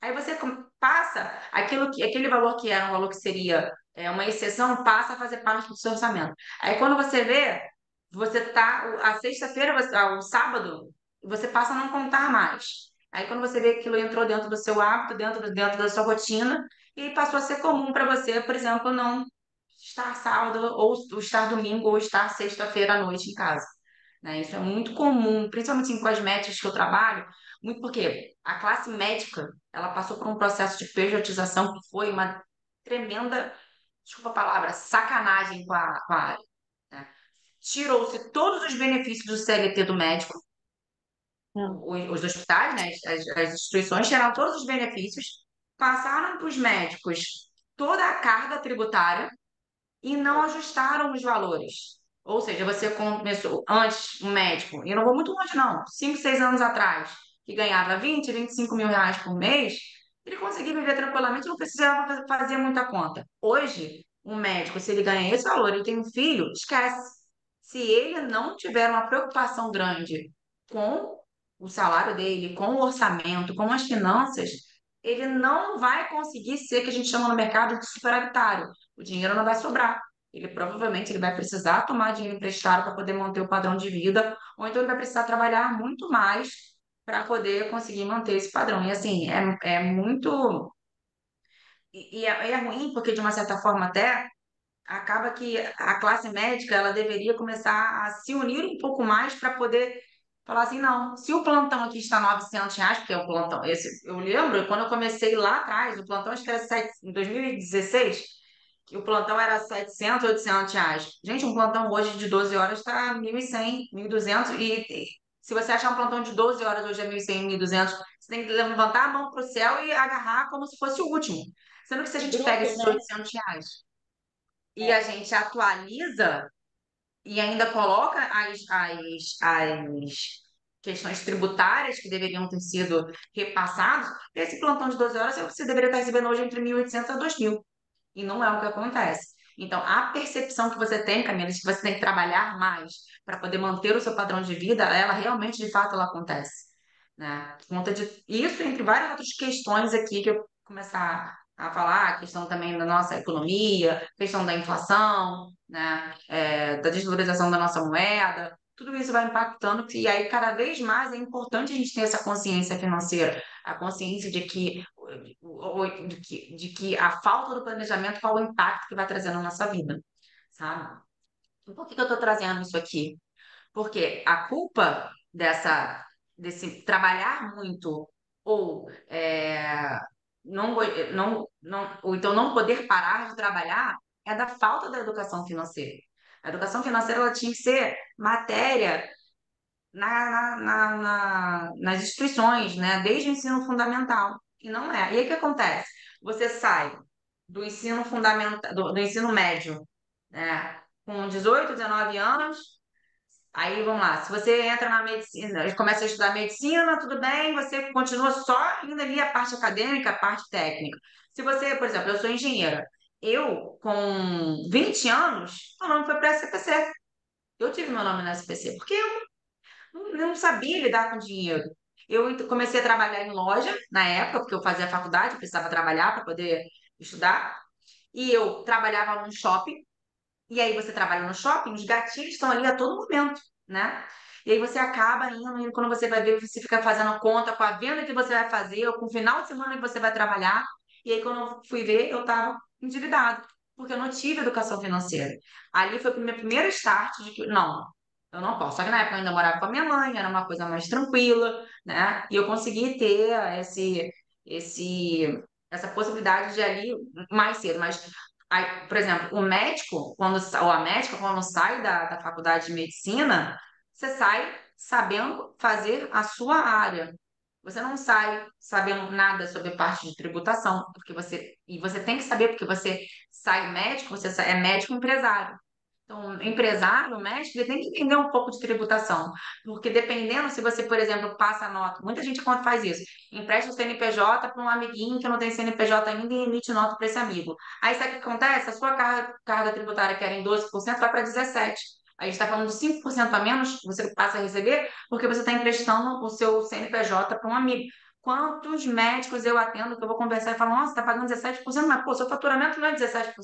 Aí você passa aquele valor que era um valor que seria uma exceção, passa a fazer parte do seu orçamento. Aí quando você vê, a sexta-feira, o sábado, você passa a não contar mais. Aí quando você vê que aquilo entrou dentro do seu hábito, dentro da sua rotina, e passou a ser comum para você, por exemplo, não estar sábado, ou estar domingo, ou estar sexta-feira à noite em casa. Né? Isso é muito comum, principalmente em cosméticos que eu trabalho, muito porque a classe médica ela passou por um processo de pejotização que foi uma tremenda, desculpa a palavra, sacanagem com a área. Né? Tirou-se todos os benefícios do CLT do médico, não. os hospitais, né, as instituições tiraram todos os benefícios, passaram para os médicos toda a carga tributária e não Sim. ajustaram os valores. Ou seja, você começou antes, um médico, e eu não vou muito longe, não, 5, 6 anos atrás, que ganhava 20, 25 mil reais por mês, ele conseguia viver tranquilamente, não precisava fazer muita conta. Hoje, um médico, se ele ganha esse valor, ele tem um filho, esquece. se ele não tiver uma preocupação grande com o salário dele, com o orçamento, com as finanças, ele não vai conseguir ser o que a gente chama no mercado de superavitário. O dinheiro não vai sobrar. Ele provavelmente ele vai precisar tomar dinheiro emprestado para poder manter o padrão de vida, ou então ele vai precisar trabalhar muito mais para poder conseguir manter esse padrão. E assim, é muito. É ruim, porque de uma certa forma até acaba que a classe médica ela deveria começar a se unir um pouco mais para poder falar assim, não, se o plantão aqui está R$ 900, porque é o plantão, esse, eu lembro quando eu comecei lá atrás, o plantão acho que era em 2016, que o plantão era R$ 700, R$ 800. Gente, um plantão hoje de 12 horas está 1.100, 1.200 e se você achar um plantão de 12 horas hoje é 1.100, 1.200, você tem que levantar a mão para o céu e agarrar como se fosse o último. Sendo que se a gente pega Bruto, esses né? R$ 800 e a É, gente atualiza e ainda coloca as questões tributárias que deveriam ter sido repassadas, esse plantão de 12 horas você deveria estar recebendo hoje entre 1.800 a 2.000. E não é o que acontece. Então, a percepção que você tem, Camila, de que você tem que trabalhar mais para poder manter o seu padrão de vida, ela realmente, de fato, ela acontece. Né? Por conta de isso, entre várias outras questões aqui que eu começar a falar, a questão também da nossa economia, questão da inflação, né? Da desvalorização da nossa moeda, tudo isso vai impactando, e aí cada vez mais é importante a gente ter essa consciência financeira, a consciência de que a falta do planejamento, qual o impacto que vai trazer na nossa vida, sabe? E por que que eu estou trazendo isso aqui? Porque a culpa desse trabalhar muito ou não, ou então não poder parar de trabalhar é da falta da educação financeira. A educação financeira ela tinha que ser matéria nas instituições, né? Desde o ensino fundamental. E não é. E aí o que acontece? Você sai do ensino fundamental, do ensino médio, né? Com 18, 19 anos, aí vamos lá. Se você entra na medicina, começa a estudar medicina, tudo bem, você continua só indo ali a parte acadêmica, a parte técnica. Se você, por exemplo, eu sou engenheira, eu com 20 anos, meu nome foi para a SPC. Eu tive meu nome na SPC, porque não sabia lidar com dinheiro. Eu comecei a trabalhar em loja na época, porque eu fazia faculdade, eu precisava trabalhar para poder estudar. E eu trabalhava num shopping. E aí você trabalha no shopping, os gatilhos estão ali a todo momento, né? E aí você acaba indo, quando você vai ver, você fica fazendo a conta com a venda que você vai fazer, ou com o final de semana que você vai trabalhar. E aí quando eu fui ver, eu estava endividado, porque eu não tive educação financeira. Ali foi o meu primeiro start de que, não, eu não posso. Só que na época eu ainda morava com a minha mãe, era uma coisa mais tranquila, né? E eu consegui ter essa possibilidade de ir ali mais cedo. Mas aí, por exemplo, o médico, ou a médica, quando sai da faculdade de medicina, você sai sabendo fazer a sua área. Você não sai sabendo nada sobre a parte de tributação, e você tem que saber, porque você sai médico, é médico empresário. Então, o empresário, o médico, ele tem que entender um pouco de tributação, porque dependendo se você, por exemplo, passa a nota, muita gente quando faz isso, empresta o CNPJ para um amiguinho que não tem CNPJ ainda e emite nota para esse amigo. Aí sabe o que acontece? A sua carga tributária, que era em 12%, vai para 17%. A gente está falando de 5% a menos que você passa a receber porque você está emprestando o seu CNPJ para um amigo. Quantos médicos eu atendo que eu vou conversar e falo, nossa, está pagando 17%, mas pô, seu faturamento não é 17%.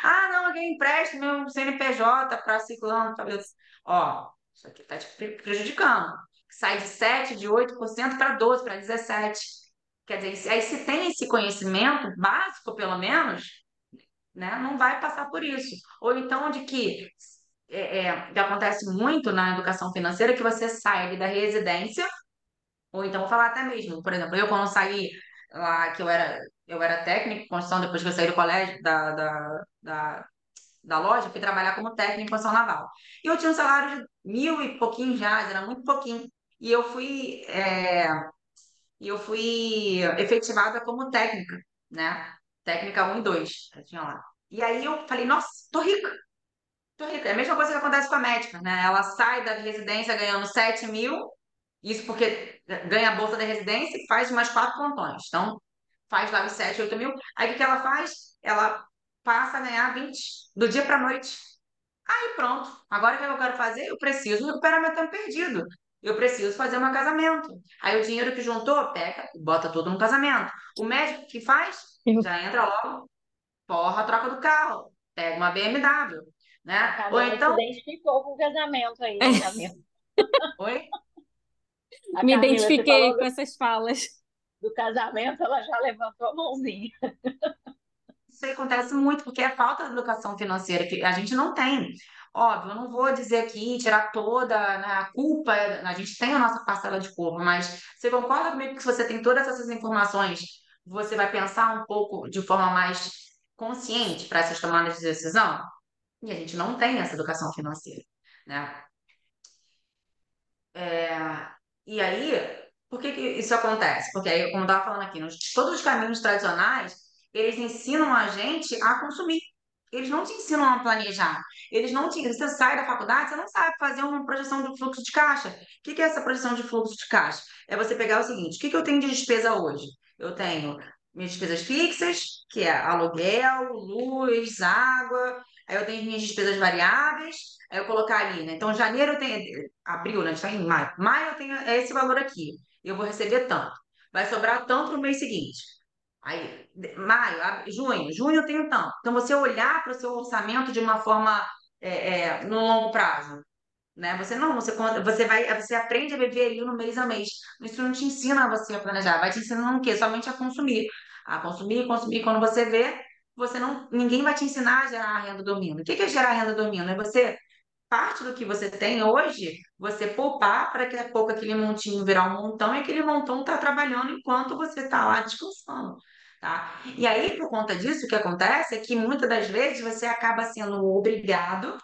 Ah, não, alguém empresta meu CNPJ para ciclano, tá vendo? Ó, isso aqui está te prejudicando. Sai de 7, de 8% para 12, para 17%. Quer dizer, aí se tem esse conhecimento básico, pelo menos, né, não vai passar por isso. Ou então de que acontece muito na educação financeira que você sai ali da residência, ou então vou falar até mesmo, por exemplo, eu quando saí lá, que eu era técnico em construção, depois que eu saí do colégio, da loja, fui trabalhar como técnico em construção naval. E eu tinha um salário de 1.000 e pouquinho reais, era muito pouquinho. E eu fui efetivada como técnica, né? Técnica 1 e 2, eu tinha lá. E aí eu falei, nossa, tô rica, tô rica. É a mesma coisa que acontece com a médica, né? Ela sai da residência ganhando 7.000, isso porque ganha a bolsa da residência e faz mais 4 plantões. Então, faz lá os 7, 8 mil. Aí o que que ela faz? Ela passa a ganhar 20 do dia para noite. E pronto. Agora o que eu quero fazer? Eu preciso recuperar meu tempo perdido. Eu preciso fazer um casamento. Aí o dinheiro que juntou, pega e bota tudo no casamento. O médico que faz, Eu, já entra logo, porra, a troca do carro. Pega uma BMW, A né? Ou Camila se então, identificou com o casamento aí, né, Camila? oi? A me Camila, você identifiquei falou com essas falas. do casamento, ela já levantou a mãozinha. Isso aí acontece muito, porque é falta de educação financeira que a gente não tem. Óbvio, eu não vou dizer aqui, tirar toda, né, a culpa, a gente tem a nossa parcela de culpa, mas você concorda comigo que se você tem todas essas informações, você vai pensar um pouco de forma mais consciente para essas tomadas de decisão? E a gente não tem essa educação financeira, né? E aí, por que que isso acontece? Porque aí, como eu estava falando aqui, todos os caminhos tradicionais, eles ensinam a gente a consumir. Eles não te ensinam a planejar. Eles não te, você sai da faculdade, você não sabe fazer uma projeção de fluxo de caixa. O que que é essa projeção de fluxo de caixa? É você pegar o seguinte: o que que eu tenho de despesa hoje? Eu tenho minhas despesas fixas, que é aluguel, luz, água. Aí eu tenho minhas despesas variáveis. Aí eu colocar ali, né? Então, janeiro eu tenho, abril, né? A gente está em maio. Maio eu tenho esse valor aqui. Eu vou receber tanto. Vai sobrar tanto no mês seguinte. Aí, maio, junho eu tenho tanto. Então, você olhar para o seu orçamento de uma forma no longo prazo, né? Você não, você conta, você aprende a viver ali no mês a mês. Isso não te ensina você a planejar, vai te ensinando o quê? Somente a consumir. A consumir, consumir. Quando você vê, você não, ninguém vai te ensinar a gerar renda dormindo. O que que é gerar renda dormindo? É você parte do que você tem hoje, você poupar para que daqui a pouco aquele montinho virar um montão e aquele montão tá trabalhando enquanto você tá lá descansando, tá? E aí, por conta disso, o que acontece é que muitas das vezes você acaba sendo obrigado,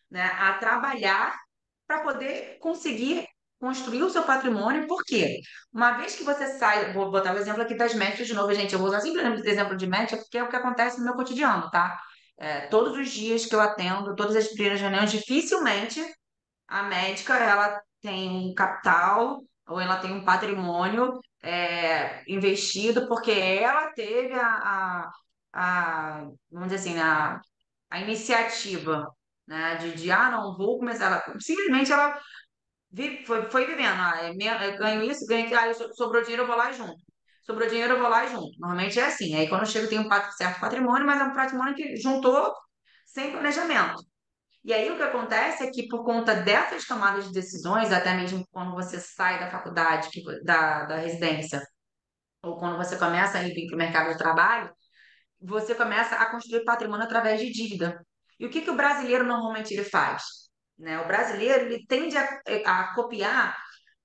né, a trabalhar para poder conseguir construir o seu patrimônio, por quê? Uma vez que você sai, vou botar o exemplo aqui das médicas de novo, gente, eu vou usar simplesmente o exemplo de médica porque é o que acontece no meu cotidiano, tá? Todos os dias que eu atendo, todas as primeiras reuniões, dificilmente a médica ela tem um capital ou ela tem um patrimônio investido porque ela teve vamos dizer assim, a iniciativa, né, não, vou começar, simplesmente ela foi vivendo, eu ganho isso, ganho aquilo, sobrou dinheiro, eu vou lá e junto. Sobrou dinheiro, eu vou lá e junto. Normalmente é assim. Aí quando eu chego, tem um certo patrimônio, mas é um patrimônio que juntou sem planejamento. E aí o que acontece é que por conta dessas tomadas de decisões, até mesmo quando você sai da faculdade, da residência, ou quando você começa a ir para o mercado de trabalho, você começa a construir patrimônio através de dívida. E o que que o brasileiro normalmente ele faz? Né? O brasileiro ele tende a copiar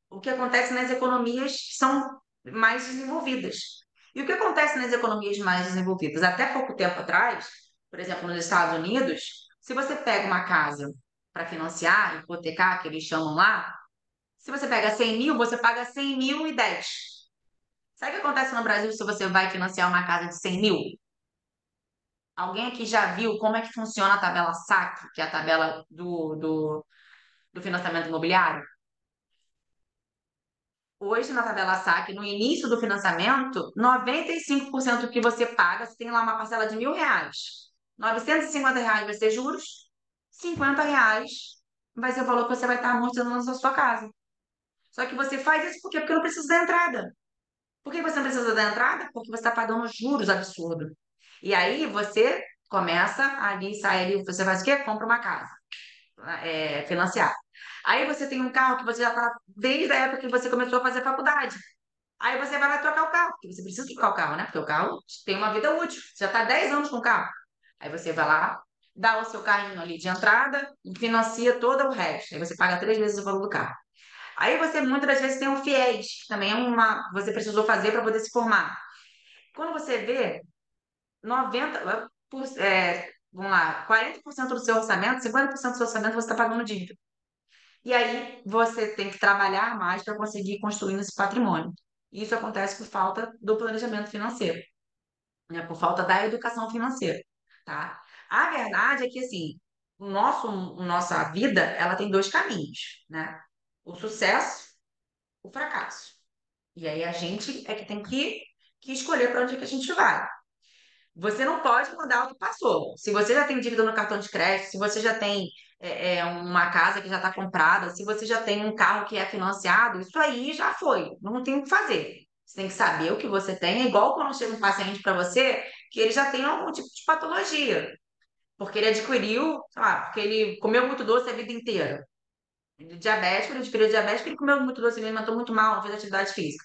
o que acontece nas economias que são mais desenvolvidas. E o que acontece nas economias mais desenvolvidas? Até pouco tempo atrás, por exemplo, nos Estados Unidos, se você pega uma casa para financiar, hipotecar, que eles chamam lá, se você pega 100 mil, você paga 100 mil e 10. Sabe o que acontece no Brasil se você vai financiar uma casa de 100 mil? Alguém aqui já viu como é que funciona a tabela SAC, que é a tabela do financiamento imobiliário? Hoje, na tabela SAC, no início do financiamento, 95% do que você paga, você tem lá uma parcela de R$ 1.000. R$ 950 vai ser juros, R$ 50 vai ser o valor que você vai estar amortizando na sua casa. Só que você faz isso por quê? Porque não precisa da entrada. Por que você não precisa da entrada? Porque você está pagando juros absurdos. E aí você começa ali, sai ali, você faz o quê? Compra uma casa financiar. Aí você tem um carro que você já está desde a época que você começou a fazer faculdade. Aí você vai lá trocar o carro, porque você precisa trocar o carro, né? Porque o carro tem uma vida útil. Você já está 10 anos com o carro. Aí você vai lá, dá o seu carrinho ali de entrada e financia todo o resto. Aí você paga 3 vezes o valor do carro. Aí você muitas das vezes tem um FIES, que também é uma você precisou fazer para poder se formar. Quando você vê vamos lá, 40% do seu orçamento, 50% do seu orçamento você está pagando dívida. E aí você tem que trabalhar mais para conseguir construir esse patrimônio. Isso acontece por falta do planejamento financeiro, né? Por falta da educação financeira, tá? A verdade é que, assim, nossa vida, ela tem dois caminhos, né? O sucesso, o fracasso. E aí a gente é que tem que escolher para onde é que a gente vai. Você não pode mudar o que passou. Se você já tem dívida no cartão de crédito, se você já tem é uma casa que já está comprada, se você já tem um carro que é financiado, isso aí já foi, não tem o que fazer. Você tem que saber o que você tem, é igual quando chega um paciente para você que ele já tem algum tipo de patologia, porque ele adquiriu, sei lá, porque ele comeu muito doce a vida inteira. Ele é diabético, ele adquiriu diabetes, ele comeu muito doce, ele alimentou muito mal, não fez atividade física.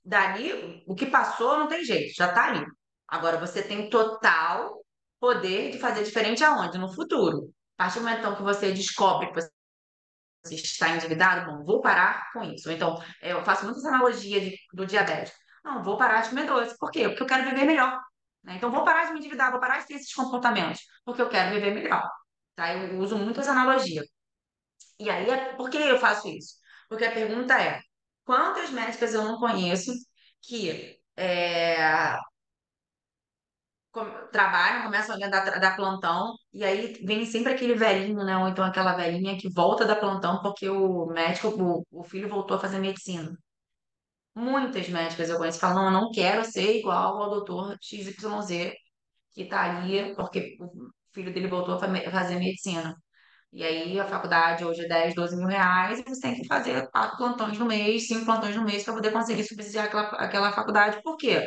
Dali, o que passou não tem jeito, já tá ali. Agora você tem total poder de fazer diferente aonde? No futuro. A partir do momento então, que você descobre que você está endividado, bom, vou parar com isso. Ou então, eu faço muitas analogias do diabetes. Não, vou parar de comer doce. Por quê? Porque eu quero viver melhor. Né? Então, vou parar de me endividar, vou parar de ter esses comportamentos, porque eu quero viver melhor. Tá? Eu uso muitas analogias. E aí, por que eu faço isso? Porque a pergunta é: quantas médicas eu não conheço que trabalham, começam a dar plantão, e aí vem sempre aquele velhinho, né? Ou então aquela velhinha que volta da plantão porque o médico, o filho voltou a fazer medicina. Muitas médicas eu conheço que falam: não, eu não quero ser igual ao doutor XYZ que tá ali porque o filho dele voltou a fazer medicina. E aí a faculdade hoje é 10, 12 mil reais, e você tem que fazer 4 plantões no mês, 5 plantões no mês para poder conseguir subsidiar aquela faculdade. Por quê?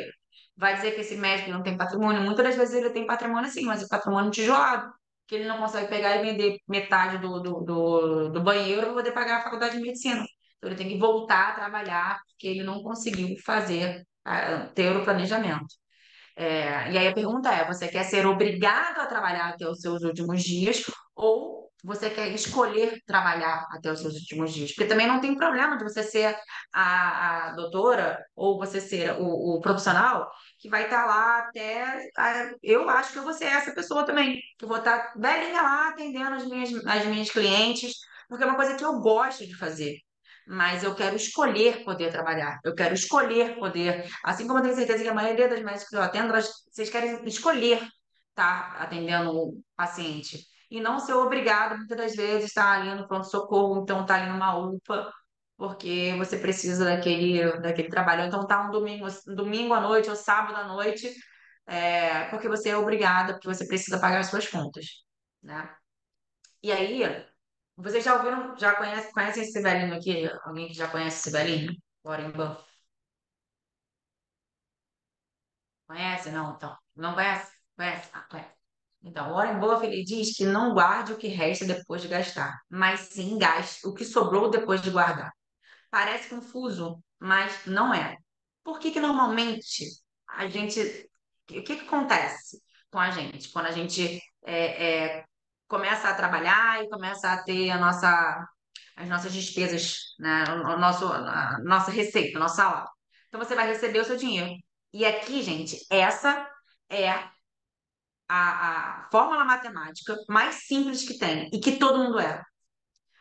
Vai dizer que esse médico não tem patrimônio? Muitas das vezes ele tem patrimônio sim, mas o patrimônio tijolado, que ele não consegue pegar e vender metade do banheiro para poder pagar a faculdade de medicina. Então ele tem que voltar a trabalhar porque ele não conseguiu fazer, ter o planejamento. E aí a pergunta é: você quer ser obrigado a trabalhar até os seus últimos dias ou você quer escolher trabalhar até os seus últimos dias? Porque também não tem problema de você ser a doutora ou você ser o profissional que vai estar lá até. Eu acho que eu vou ser essa pessoa também, que eu vou estar velhinha lá atendendo as minhas clientes, porque é uma coisa que eu gosto de fazer. Mas eu quero escolher poder trabalhar, eu quero escolher poder. Assim como eu tenho certeza que a maioria das médicas que eu atendo, vocês querem escolher estar atendendo o paciente. E não ser obrigado, muitas das vezes, estar ali no pronto-socorro, então estar ali numa UPA, porque você precisa daquele trabalho. Ou então estar um domingo à noite ou sábado à noite, porque você é obrigada, porque você precisa pagar as suas contas, né? E aí, vocês já ouviram, já conhecem esse velhinho aqui? Alguém que já conhece esse velhinho? Warren Buffett. Conhece? Não, então. Não conhece? Conhece? Ah, conhece. Então, Warren Buffett, ele diz que não guarde o que resta depois de gastar, mas sim gaste o que sobrou depois de guardar. Parece confuso, mas não é. Por que que normalmente a gente... O que que acontece com a gente quando a gente começa a trabalhar e começa a ter as nossas despesas, né? A nossa receita, o nosso salário. Então você vai receber o seu dinheiro. E aqui, gente, essa é a fórmula matemática mais simples que tem e que todo mundo erra.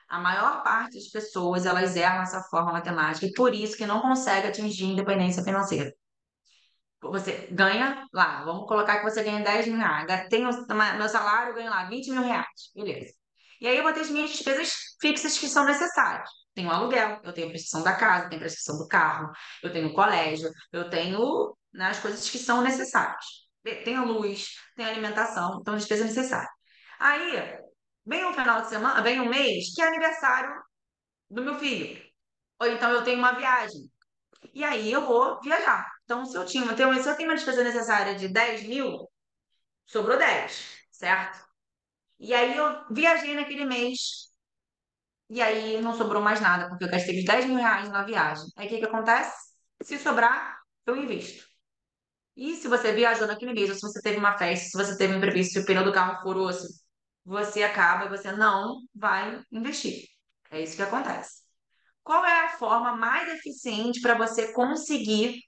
A maior parte das pessoas, elas erram essa fórmula matemática e por isso que não consegue atingir independência financeira. Você ganha lá, vamos colocar que você ganha 10 mil reais. Meu salário, eu ganho lá 20 mil reais. Beleza. E aí eu vou ter as minhas despesas fixas que são necessárias. Tenho o aluguel, eu tenho a prestação da casa, tenho a prestação do carro, eu tenho o colégio, eu tenho, né, as coisas que são necessárias. Tenho luz, tenho alimentação, então despesa necessária. Aí, vem um final de semana, vem um mês que é aniversário do meu filho. Ou então eu tenho uma viagem. E aí eu vou viajar. Então, se eu tenho uma despesa necessária de 10 mil, sobrou 10, certo? E aí eu viajei naquele mês, e aí não sobrou mais nada, porque eu gastei os 10 mil reais na viagem. Aí o que que acontece? Se sobrar, eu invisto. E se você viajou naquele mês, ou se você teve uma festa, se você teve um imprevisto, se o pneu do carro furou, se você acaba e você não vai investir. É isso que acontece. Qual é a forma mais eficiente para você conseguir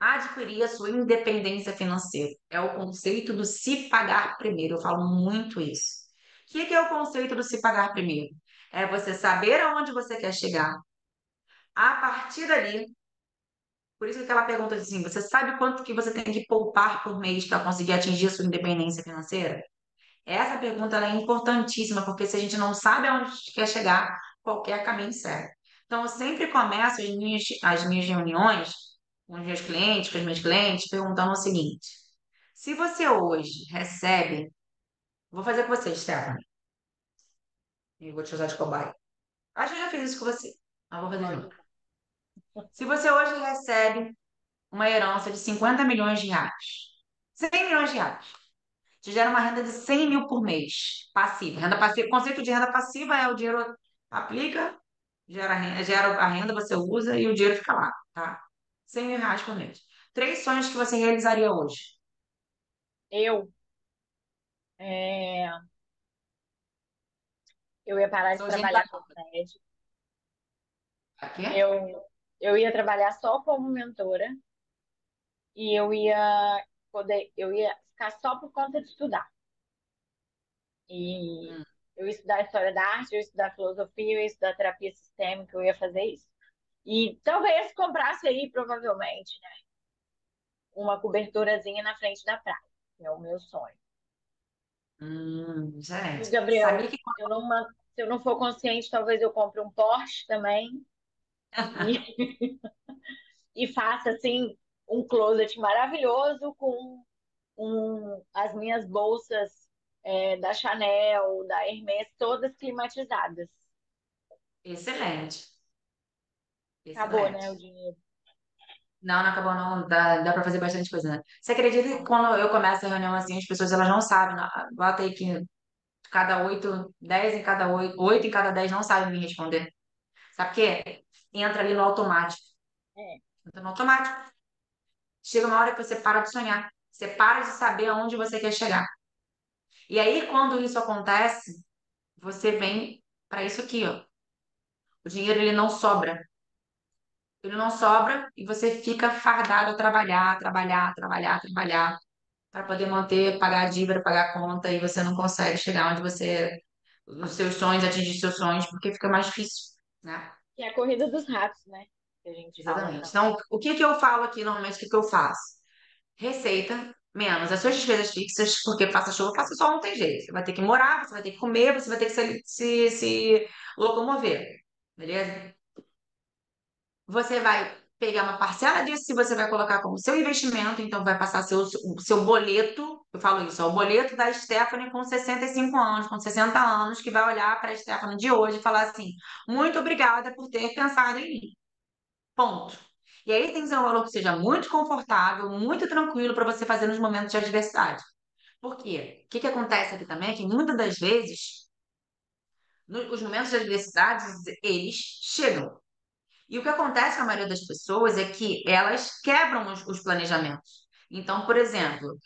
adquirir a sua independência financeira? É o conceito do se pagar primeiro. Eu falo muito isso. O que que é o conceito do se pagar primeiro? É você saber aonde você quer chegar. A partir dali, por isso que aquela pergunta assim, você sabe quanto que você tem que poupar por mês para conseguir atingir a sua independência financeira? Essa pergunta ela é importantíssima, porque se a gente não sabe aonde a gente quer chegar, qualquer caminho serve. Então, eu sempre começo as minhas reuniões com os meus clientes, com as minhas clientes, perguntando o seguinte: se você hoje recebe, vou fazer com você, Stephanie. Eu vou te usar de cobaia. Acho que eu já fiz isso com você. Não vou fazer de Pode novo. usar. Se você hoje recebe uma herança de 50 milhões de reais, 100 milhões de reais, te gera uma renda de 100 mil por mês, passiva. Renda passiva, o conceito de renda passiva é o dinheiro aplica, gera a renda, você usa e o dinheiro fica lá, tá? 100 mil reais por mês. Três sonhos que você realizaria hoje. Eu, é, eu ia parar de Seu dinheiro da trabalhar como médico. quê? Eu ia trabalhar só como mentora e eu ia ficar só por conta de estudar. E Hum, eu ia estudar história da arte, eu ia estudar filosofia, eu ia estudar terapia sistêmica, eu ia fazer isso. E talvez comprasse aí, provavelmente, né, uma coberturazinha na frente da praia, que é o meu sonho. E o gente, Gabriel, sabia que se eu não for consciente, talvez eu compre um Porsche também e, e faça assim um closet maravilhoso com as minhas bolsas da Chanel, da Hermès, todas climatizadas. excelente, Acabou, né, o excelente. dinheiro. Não, não acabou não, dá pra fazer bastante coisa, né? Você acredita que quando eu começo a reunião assim, as pessoas elas não sabem, bota aí que cada oito, 10 em cada oito, 8 em cada 10 não sabem me responder. Sabe por quê? Entra ali no automático. É, Entra no automático. Chega uma hora que você para de sonhar. Você para de saber aonde você quer chegar. E aí, quando isso acontece, você vem para isso aqui, ó. O dinheiro ele não sobra. Ele não sobra e você fica fardado a trabalhar, trabalhar, trabalhar, trabalhar para poder manter, pagar a dívida, pagar a conta e você não consegue chegar onde você, os seus sonhos, atingir seus sonhos, porque fica mais difícil, né? que é a corrida dos ratos, né? Que a gente fala Exatamente. tanto. Então, o que que eu falo aqui normalmente, o que que eu faço? Receita menos as suas despesas fixas, porque faça chuva, faça sol, não tem jeito. Você vai ter que morar, você vai ter que comer, você vai ter que se locomover, beleza? Você vai pegar uma parcela disso se você vai colocar como seu investimento, então vai passar o seu boleto, eu falo isso, é o boleto da Stephanie com 65 anos, com 60 anos, que vai olhar para a Stephanie de hoje e falar assim: muito obrigada por ter pensado em mim. Ponto. E aí tem que ser um valor que seja muito confortável, muito tranquilo para você fazer nos momentos de adversidade. Por quê? O que que acontece aqui também é que muitas das vezes, os momentos de adversidade, eles chegam. E o que acontece com a maioria das pessoas é que elas quebram os planejamentos. Então, por exemplo,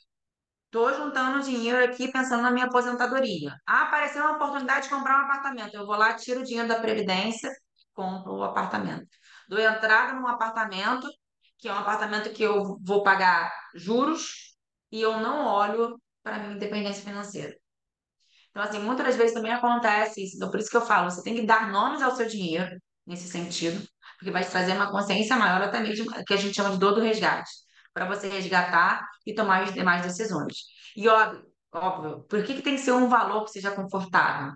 estou juntando dinheiro aqui pensando na minha aposentadoria. Ah, apareceu uma oportunidade de comprar um apartamento. Eu vou lá, tiro o dinheiro da Previdência, compro o apartamento. Dou entrada num apartamento, que é um apartamento que eu vou pagar juros, e eu não olho para a minha independência financeira. Então, assim, muitas das vezes também acontece isso. Então, por isso que eu falo, você tem que dar nomes ao seu dinheiro, nesse sentido, porque vai te trazer uma consciência maior, até mesmo que a gente chama de dor do resgate, para você resgatar e tomar as demais decisões. E óbvio, óbvio, por que que tem que ser um valor que seja confortável?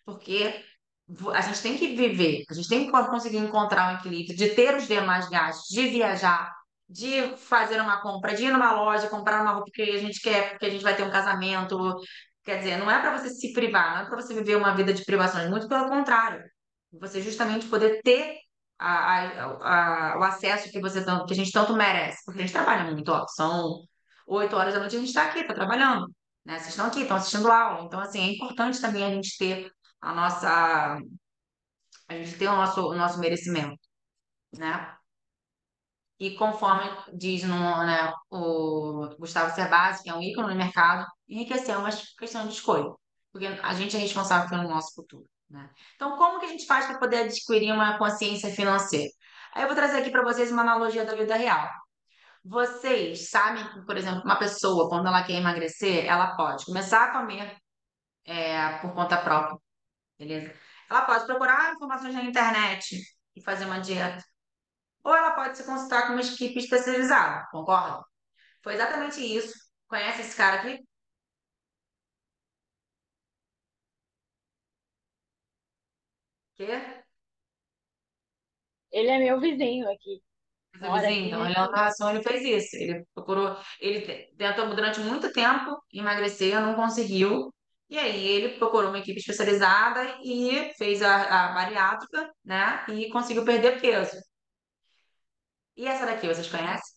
Porque a gente tem que viver, a gente tem que conseguir encontrar um equilíbrio de ter os demais gastos, de viajar, de fazer uma compra, de ir numa loja, comprar uma roupa que a gente quer, porque a gente vai ter um casamento. Quer dizer, não é para você se privar, não é para você viver uma vida de privações, muito pelo contrário. Você justamente poder ter o acesso que que a gente tanto merece, porque a gente trabalha muito, ó, são 8 horas da noite, a gente está aqui, está trabalhando, né? Vocês estão aqui, estão assistindo aula. Então, assim, é importante também a gente ter a nossa, a gente ter o nosso merecimento, né? E conforme diz né, o Gustavo Cerbasi, que é um ícone no mercado, enriquecer é uma questão de escolha, porque a gente é responsável pelo nosso futuro, né? Então, como que a gente faz para poder adquirir uma consciência financeira? Aí eu vou trazer aqui para vocês uma analogia da vida real. Vocês sabem que, por exemplo, uma pessoa, quando ela quer emagrecer, ela pode começar a comer por conta própria, beleza? Ela pode procurar informações na internet e fazer uma dieta. Ou ela pode se consultar com uma equipe especializada, concorda? Foi exatamente isso. Conhece esse cara aqui? Quê? Ele é meu vizinho aqui, Seu mora vizinho? aqui, Então, né? ele é uma narração, ele fez isso. Ele procurou, ele tentou durante muito tempo emagrecer, não conseguiu. E aí ele procurou uma equipe especializada e fez a bariátrica, né? E conseguiu perder peso. E essa daqui, vocês conhecem?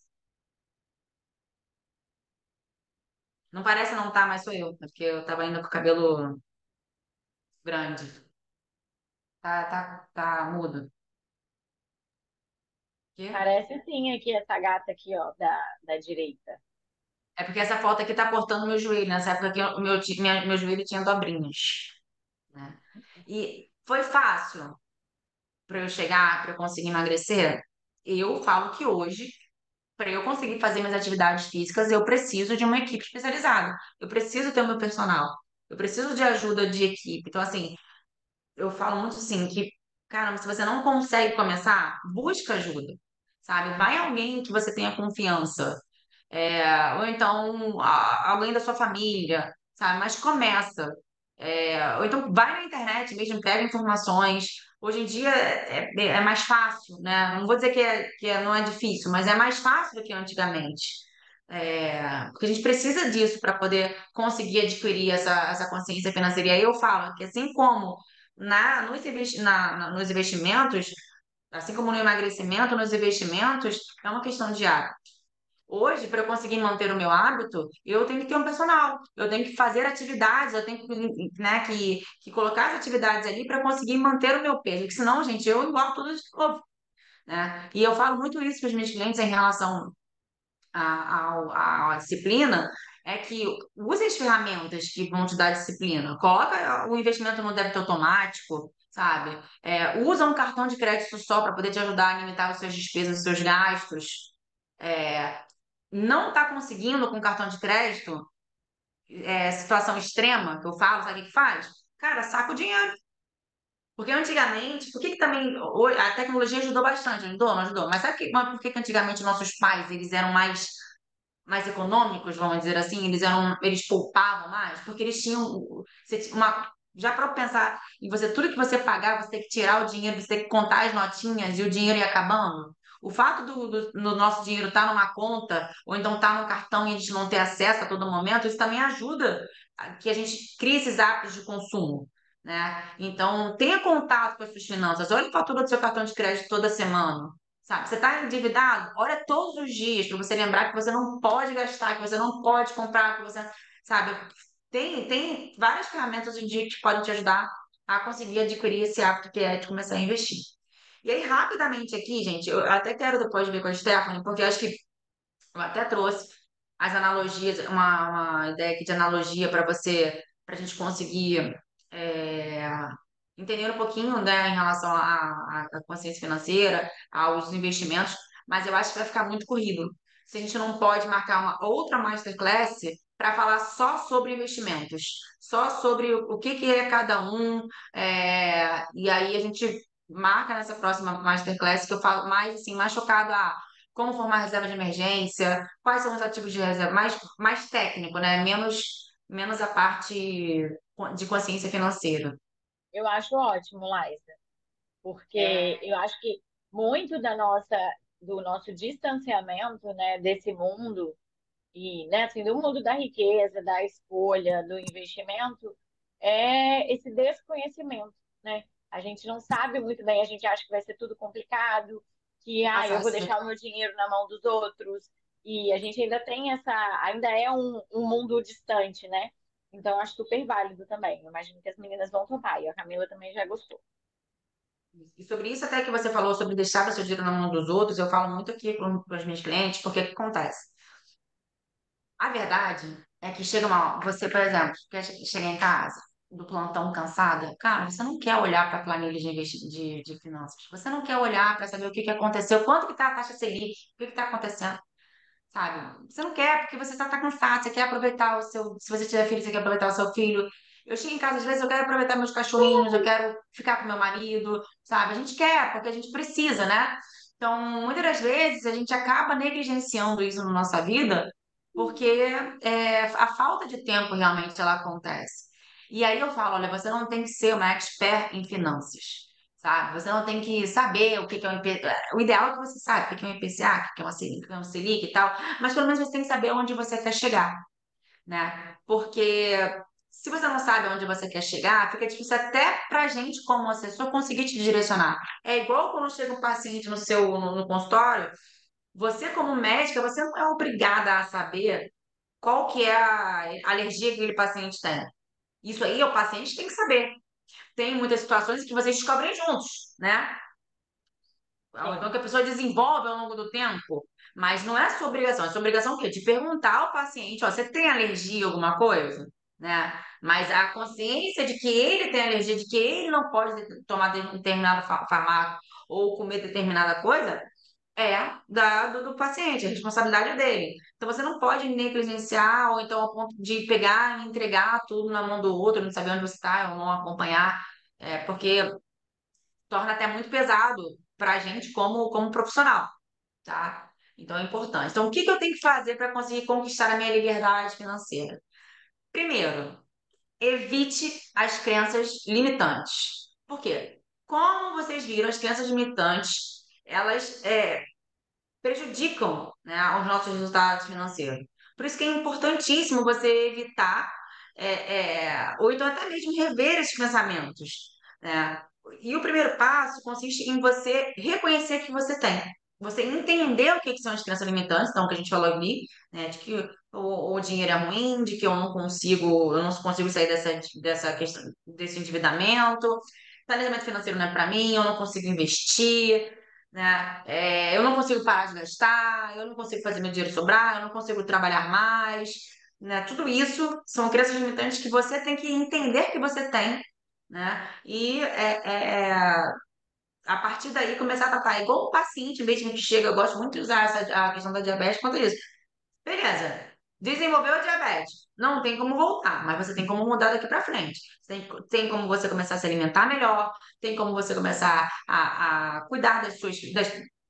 Não parece não tá, mas sou eu, porque eu tava ainda com o cabelo grande. Tá mudo. Quê? Parece sim aqui essa gata aqui, ó, da direita. É porque essa foto aqui tá cortando meu joelho. Nessa época aqui, meu joelho tinha dobrinhas, né? E foi fácil para eu chegar, para eu conseguir emagrecer. Eu falo que hoje, para eu conseguir fazer minhas atividades físicas, eu preciso de uma equipe especializada. Eu preciso ter o meu personal. Eu preciso de ajuda de equipe. Então, assim, eu falo muito assim que, caramba, se você não consegue começar, busca ajuda, sabe? Vai alguém que você tenha confiança, ou então alguém da sua família, sabe? Mas começa. Ou então vai na internet mesmo, pega informações. Hoje em dia é mais fácil, né? Não vou dizer não é difícil, mas é mais fácil do que antigamente. Porque a gente precisa disso para poder conseguir adquirir essa consciência financeira. E aí eu falo que assim como nos investimentos, assim como no emagrecimento, nos investimentos, é uma questão de hábito. Hoje, para eu conseguir manter o meu hábito, eu tenho que ter um personal, eu tenho que fazer atividades, eu tenho que, né, que colocar as atividades ali para conseguir manter o meu peso, porque senão, gente, eu engordo tudo de novo, né? E eu falo muito isso para os meus clientes em relação à disciplina, é que use as ferramentas que vão te dar disciplina. Coloca o investimento no débito automático, sabe? Usa um cartão de crédito só para poder te ajudar a limitar as suas despesas, os seus gastos. É, não está conseguindo com cartão de crédito, situação extrema que eu falo, sabe o que que faz? Cara, saca o dinheiro. Porque antigamente, por que que também a tecnologia ajudou bastante, ajudou, não ajudou? Mas sabe mas por que que antigamente nossos pais, eles eram mais econômicos, vamos dizer assim, eles poupavam mais, porque eles tinham já para pensar em você, tudo que você pagar, você tem que tirar o dinheiro, você tem que contar as notinhas e o dinheiro ir acabando. O fato do nosso dinheiro estar numa conta, ou então estar no cartão e a gente não ter acesso a todo momento, isso também ajuda a que a gente crie esses hábitos de consumo, né? Então, tenha contato com as suas finanças. Olha a fatura do seu cartão de crédito toda semana. Sabe, você está endividado? Olha todos os dias para você lembrar que você não pode gastar, que você não pode comprar, que você, sabe, tem várias ferramentas hoje em dia que podem te ajudar a conseguir adquirir esse hábito que é de começar a investir. E aí, rapidamente aqui, gente, eu até quero depois ver com a Stephanie, porque eu acho que eu até trouxe as analogias, uma ideia aqui de analogia para para a gente conseguir é, entender um pouquinho, né, em relação à consciência financeira, aos investimentos, mas eu acho que vai ficar muito corrido. Se a gente não pode marcar uma outra masterclass para falar só sobre investimentos, só sobre o que é cada um, e aí a gente marca nessa próxima masterclass que eu falo mais assim, mais focado a como formar reserva de emergência, quais são os ativos de reserva, mais técnico, né? Menos a parte de consciência financeira. Eu acho ótimo, Laisa, porque É, eu acho que muito do nosso distanciamento, né, desse mundo e, né, assim, do mundo da riqueza, da escolha, do investimento, é esse desconhecimento, né? A gente não sabe muito bem, a gente acha que vai ser tudo complicado, que eu vou fácil. deixar o meu dinheiro na mão dos outros, e a gente ainda tem ainda é um mundo distante, né? Então, acho super válido também. Eu imagino que as meninas vão topar, e a Camila também já gostou. E sobre isso até que você falou sobre deixar o seu dinheiro na mão dos outros, eu falo muito aqui com os meus clientes, porque o que acontece? A verdade é que você, por exemplo, quer chegar em casa do plantão cansada, cara, você não quer olhar para a planilha de finanças, você não quer olhar para saber o que que aconteceu, quanto que está a taxa Selic, o que que está acontecendo, sabe? Você não quer porque você tá cansado, você quer aproveitar se você tiver filho, você quer aproveitar o seu filho. Eu chego em casa, às vezes eu quero aproveitar meus cachorrinhos, eu quero ficar com meu marido, sabe? A gente quer, porque a gente precisa, né? Então, muitas das vezes a gente acaba negligenciando isso na nossa vida, porque a falta de tempo realmente ela acontece. E aí eu falo, olha, você não tem que ser uma expert em finanças, sabe? Você não tem que saber o que que é um o ideal é que você saiba o que é um IPCA, o que é uma Selic, o que é um Selic e tal, mas pelo menos você tem que saber onde você quer chegar, né? Porque se você não sabe onde você quer chegar, fica difícil até para a gente, como assessor, conseguir te direcionar. É igual quando chega um paciente no consultório, você, como médica, você não é obrigada a saber qual que é a alergia que aquele paciente tem. Isso aí o paciente tem que saber. Tem muitas situações que vocês descobrem juntos, né? Então, Sim, que a pessoa desenvolve ao longo do tempo, mas não é sua obrigação. É sua obrigação o quê? De perguntar ao paciente, ó, você tem alergia a alguma coisa? Né? Mas a consciência de que ele tem alergia, de que ele não pode tomar determinado fármaco ou comer determinada coisa, é do paciente, é responsabilidade dele. Então você não pode negligenciar ou então ao ponto de pegar e entregar tudo na mão do outro, não saber onde você está ou não acompanhar, porque torna até muito pesado para a gente como profissional, tá? Então é importante. Então, o que que eu tenho que fazer para conseguir conquistar a minha liberdade financeira? Primeiro, evite as crenças limitantes. Por quê? Como vocês viram, as crenças limitantes, elas prejudicam, né, os nossos resultados financeiros. Por isso que é importantíssimo você evitar, ou então até mesmo rever esses pensamentos, né? E o primeiro passo consiste em você reconhecer que você tem. Você entender o que são as crenças limitantes, então, que a gente falou ali, né, de que o dinheiro é ruim, de que eu não consigo sair dessa questão, desse endividamento, planejamento financeiro não é para mim, eu não consigo investir, né? Eu não consigo parar de gastar, eu não consigo fazer meu dinheiro sobrar, eu não consigo trabalhar mais, né? Tudo isso são crenças limitantes que você tem que entender que você tem, né? E a partir daí começar a tratar igual um paciente mesmo que chega, eu gosto muito de usar a questão da diabetes quanto isso. Beleza. Desenvolveu a diabetes. Não tem como voltar, mas você tem como mudar daqui para frente. Tem como você começar a se alimentar melhor, tem como você começar a cuidar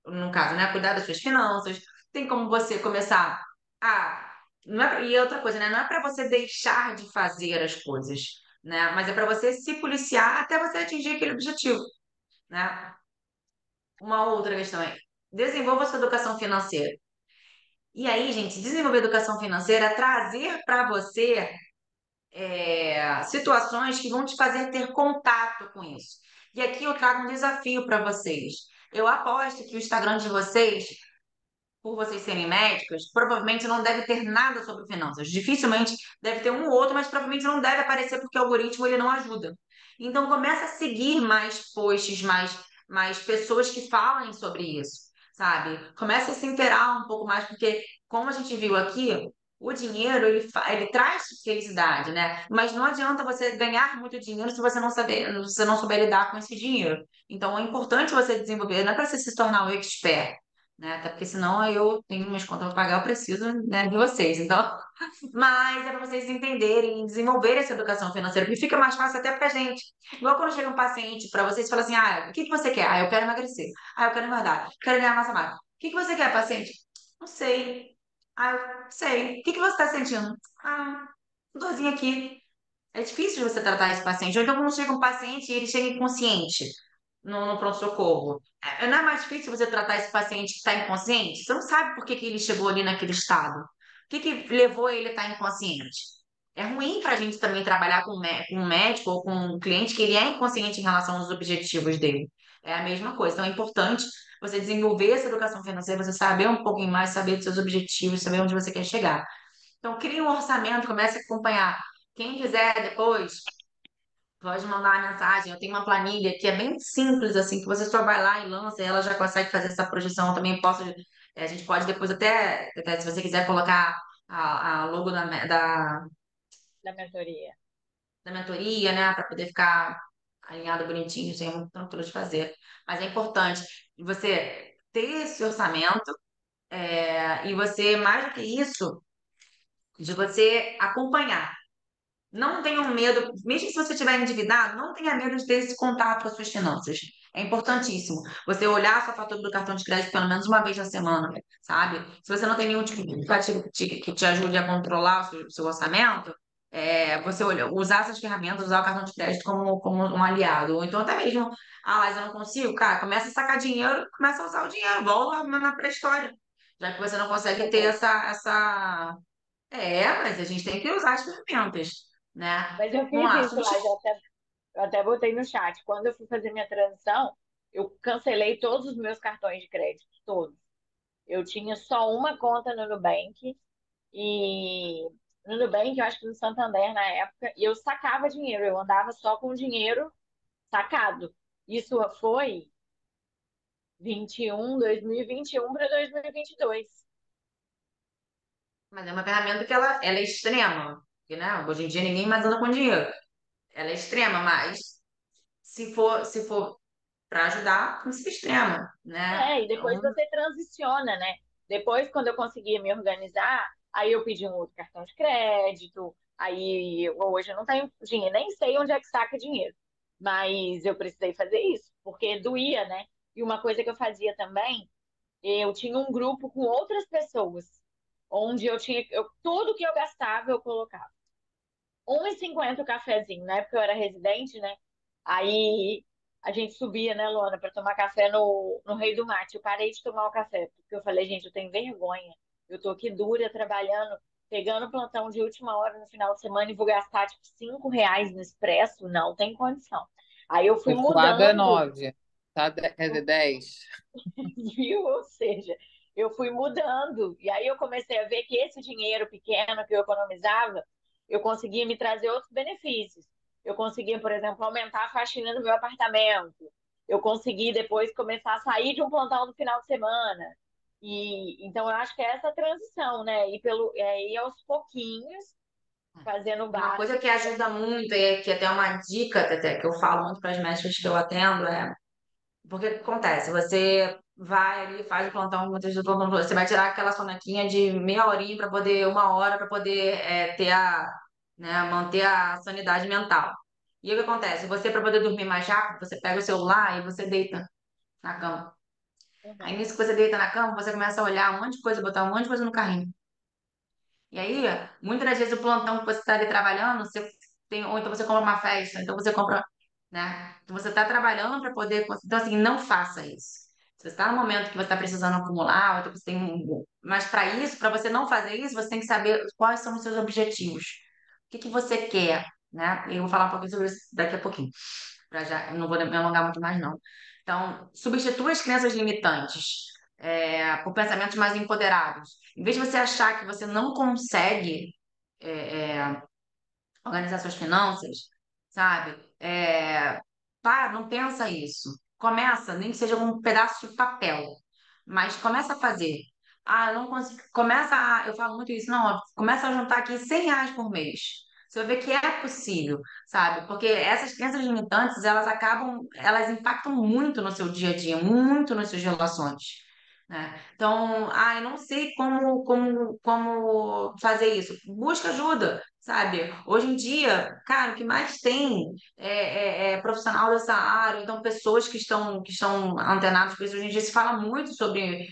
no caso, né? Cuidar das suas finanças, tem como você começar a. Não é, e outra coisa, né? Não é para você deixar de fazer as coisas, né? Mas é para você se policiar até você atingir aquele objetivo, né? Uma outra questão é desenvolva sua educação financeira. E aí, gente, desenvolver educação financeira é trazer para você situações que vão te fazer ter contato com isso. E aqui eu trago um desafio para vocês. Eu aposto que o Instagram de vocês, por vocês serem médicos, provavelmente não deve ter nada sobre finanças. Dificilmente deve ter um ou outro, mas provavelmente não deve aparecer porque o algoritmo ele não ajuda. Então começa a seguir mais posts, mais pessoas que falem sobre isso, sabe? Começa a se inteirar um pouco mais, porque como a gente viu aqui, o dinheiro ele traz felicidade, né? Mas não adianta você ganhar muito dinheiro se se você não souber lidar com esse dinheiro. Então é importante você desenvolver, não é para você se tornar um expert, né? Até porque senão eu tenho minhas contas para pagar, eu preciso, né, de vocês. Então, mas é para vocês entenderem e desenvolverem essa educação financeira, porque fica mais fácil até pra gente. Igual quando chega um paciente para vocês e fala assim: ah, o que que você quer? Ah, eu quero emagrecer. Ah, eu quero engordar. Quero ganhar massa magra. O que que você quer, paciente? Não sei. Ah, eu sei. O que que você está sentindo? Ah, dorzinha aqui. É difícil de você tratar esse paciente. Ou então, quando chega um paciente e ele chega inconsciente no pronto-socorro, não é mais difícil você tratar esse paciente que está inconsciente? Você não sabe por que que ele chegou ali naquele estado. O que que levou ele a estar inconsciente? É ruim para a gente também trabalhar com um médico ou com um cliente que ele é inconsciente em relação aos objetivos dele. É a mesma coisa. Então, é importante você desenvolver essa educação financeira, você saber um pouquinho mais, saber dos seus objetivos, saber onde você quer chegar. Então, crie um orçamento, comece a acompanhar. Quem quiser depois, pode mandar uma mensagem. Eu tenho uma planilha que é bem simples, assim, que você só vai lá e lança, e ela já consegue fazer essa projeção. Eu também posso, a gente pode depois até, se você quiser colocar a logo da mentoria. da mentoria, né, para poder ficar alinhado bonitinho, isso é muito tranquilo de fazer. Mas é importante você ter esse orçamento, e você, mais do que isso, de você acompanhar. Não tenham medo, mesmo se você estiver endividado, não tenha medo de ter esse contato com as suas finanças. É importantíssimo. Você olhar a sua fatura do cartão de crédito pelo menos uma vez na semana, sabe? Se você não tem nenhum tipo de aplicativo que te ajude a controlar o seu orçamento, você usar essas ferramentas, usar o cartão de crédito como um aliado. Ou então até mesmo, mas eu não consigo, cara, começa a sacar dinheiro, começa a usar o dinheiro, volta na pré-história. Já que você não consegue ter Certeza. essa. Mas a gente tem que usar as ferramentas. né? Mas eu Vamos fiz lá, isso lá, eu até botei no chat. Quando eu fui fazer minha transição, eu cancelei todos os meus cartões de crédito, todos. Eu tinha só uma conta no Nubank e no Nubank, eu acho que no Santander na época, e eu sacava dinheiro, eu andava só com dinheiro sacado. Isso foi 2021 para 2022. mas é uma ferramenta que ela é extrema, porque, né? Hoje em dia ninguém mais anda com dinheiro. Ela é extrema, mas se for para ajudar, não se extrema, né? É, e depois Então, você transiciona, né? Depois, quando eu conseguia me organizar, aí eu pedi um outro cartão de crédito. Aí hoje eu não tenho dinheiro, nem sei onde é que saca dinheiro. Mas eu precisei fazer isso, porque doía, né? E uma coisa que eu fazia também, eu tinha um grupo com outras pessoas, onde tudo que eu gastava eu colocava. 1,50 o cafezinho. Na época eu era residente, né? Aí a gente subia, né, Luana, para tomar café no Rei do Mate. Eu parei de tomar o café, porque eu falei, gente, eu tenho vergonha. Eu tô aqui dura, trabalhando, pegando plantão de última hora no final de semana e vou gastar, tipo, R$ 5 no expresso. Não tem condição. Aí eu fui O suado é mudando, 9, tá? Quer dizer, 10. viu? Ou seja, eu fui mudando. E aí eu comecei a ver que esse dinheiro pequeno que eu economizava, eu conseguia me trazer outros benefícios. Eu conseguia, por exemplo, aumentar a faxina do meu apartamento. Eu consegui depois começar a sair de um plantão no final de semana. E então eu acho que é essa transição, né? Ir aos pouquinhos, fazendo o uma coisa básico. que ajuda muito, e que até é uma dica até, que eu falo muito para as médicas que eu atendo, porque o que acontece? Você vai ali, faz o plantão, muitas vezes o plantão, você vai tirar aquela sonequinha de meia horinha para poder, uma hora para poder manter a sanidade mental. E o que acontece? Você, para poder dormir mais rápido, você pega o celular e você deita na cama. Aí Uhum, nisso que você deita na cama, você começa a olhar um monte de coisa, botar um monte de coisa no carrinho. E aí, muitas das vezes o plantão que você está ali trabalhando, você tem, ou então você compra uma festa, então você compra, né? Então você está trabalhando para poder. Então, assim, não faça isso. Se você está no momento que você está precisando acumular, ou então você tem Mas para isso, para você não fazer isso, você tem que saber quais são os seus objetivos. O que que você quer, né? Eu vou falar um pouquinho sobre isso daqui a pouquinho. Eu não vou me alongar muito mais, não. Então, substitua as crenças limitantes por pensamentos mais empoderados. Em vez de você achar que você não consegue é, é, organizar suas finanças, sabe? Não pensa isso. Começa, nem que seja com um pedaço de papel, mas começa a fazer. Ah, eu não consigo. Eu falo muito isso, não, começa a juntar aqui R$ 100 por mês. Você vai ver que é possível, sabe? Porque essas crenças limitantes, elas impactam muito no seu dia a dia, muito nas suas relações, né? Então, eu não sei como fazer isso. Busca ajuda, sabe? Hoje em dia, cara, o que mais tem é profissional dessa área, então pessoas que estão antenadas com isso. Hoje em dia se fala muito sobre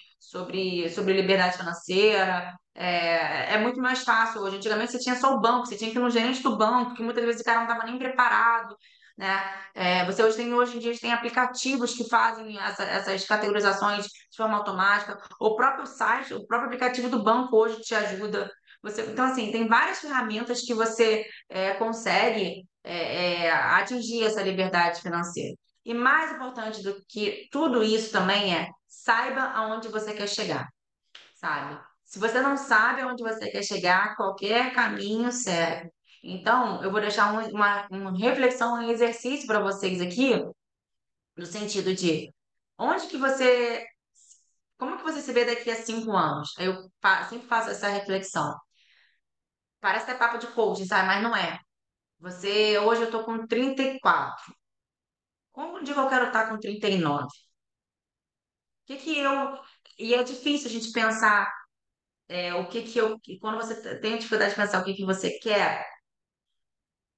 liberdade financeira. É muito mais fácil hoje. Antigamente você tinha só o banco, você tinha que ir no gerente do banco, que muitas vezes o cara não estava nem preparado, né? Você hoje em dia tem aplicativos que fazem essas categorizações de forma automática. O próprio site, o próprio aplicativo do banco hoje te ajuda. Então, assim, tem várias ferramentas que você consegue atingir essa liberdade financeira. E mais importante do que tudo isso também saiba aonde você quer chegar, sabe? Se você não sabe aonde você quer chegar, qualquer caminho serve. Então, eu vou deixar uma reflexão, um exercício para vocês aqui, no sentido de onde que você, como que você se vê daqui a 5 anos? Sempre faço essa reflexão. Parece que é papo de coaching, sabe? Mas não é. Hoje eu tô com 34. Como digo eu quero estar com 39? O que que eu. E é difícil a gente pensar o que que eu. Quando você tem dificuldade de pensar o que que você quer,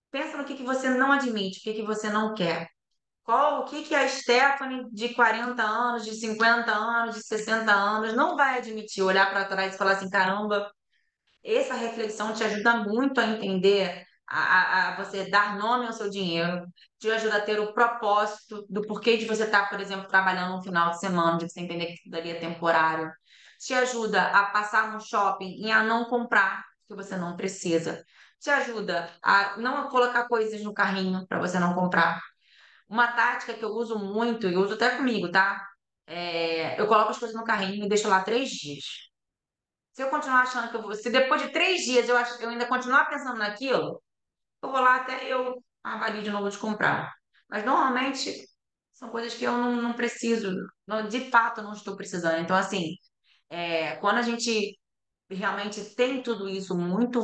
pensa no que você não admite, o que que você não quer. O que que a Stephanie de 40 anos, de 50 anos, de 60 anos não vai admitir, olhar para trás e falar assim, caramba, essa reflexão te ajuda muito a entender, a você dar nome ao seu dinheiro, te ajuda a ter o propósito do porquê de você estar, por exemplo, trabalhando no final de semana, de você entender que tudo ali é temporário. Te ajuda a passar no shopping e a não comprar o que você não precisa. te ajuda a não colocar coisas no carrinho para você não comprar. Uma tática que eu uso muito, e uso até comigo, tá? Eu coloco as coisas no carrinho e deixo lá 3 dias. Se eu continuar achando que eu vou. Se depois de 3 dias eu ainda continuar pensando naquilo, eu vou lá até eu avalio de novo de comprar. Mas normalmente são coisas que eu não preciso, de fato eu não estou precisando. Então, assim, quando a gente realmente tem tudo isso muito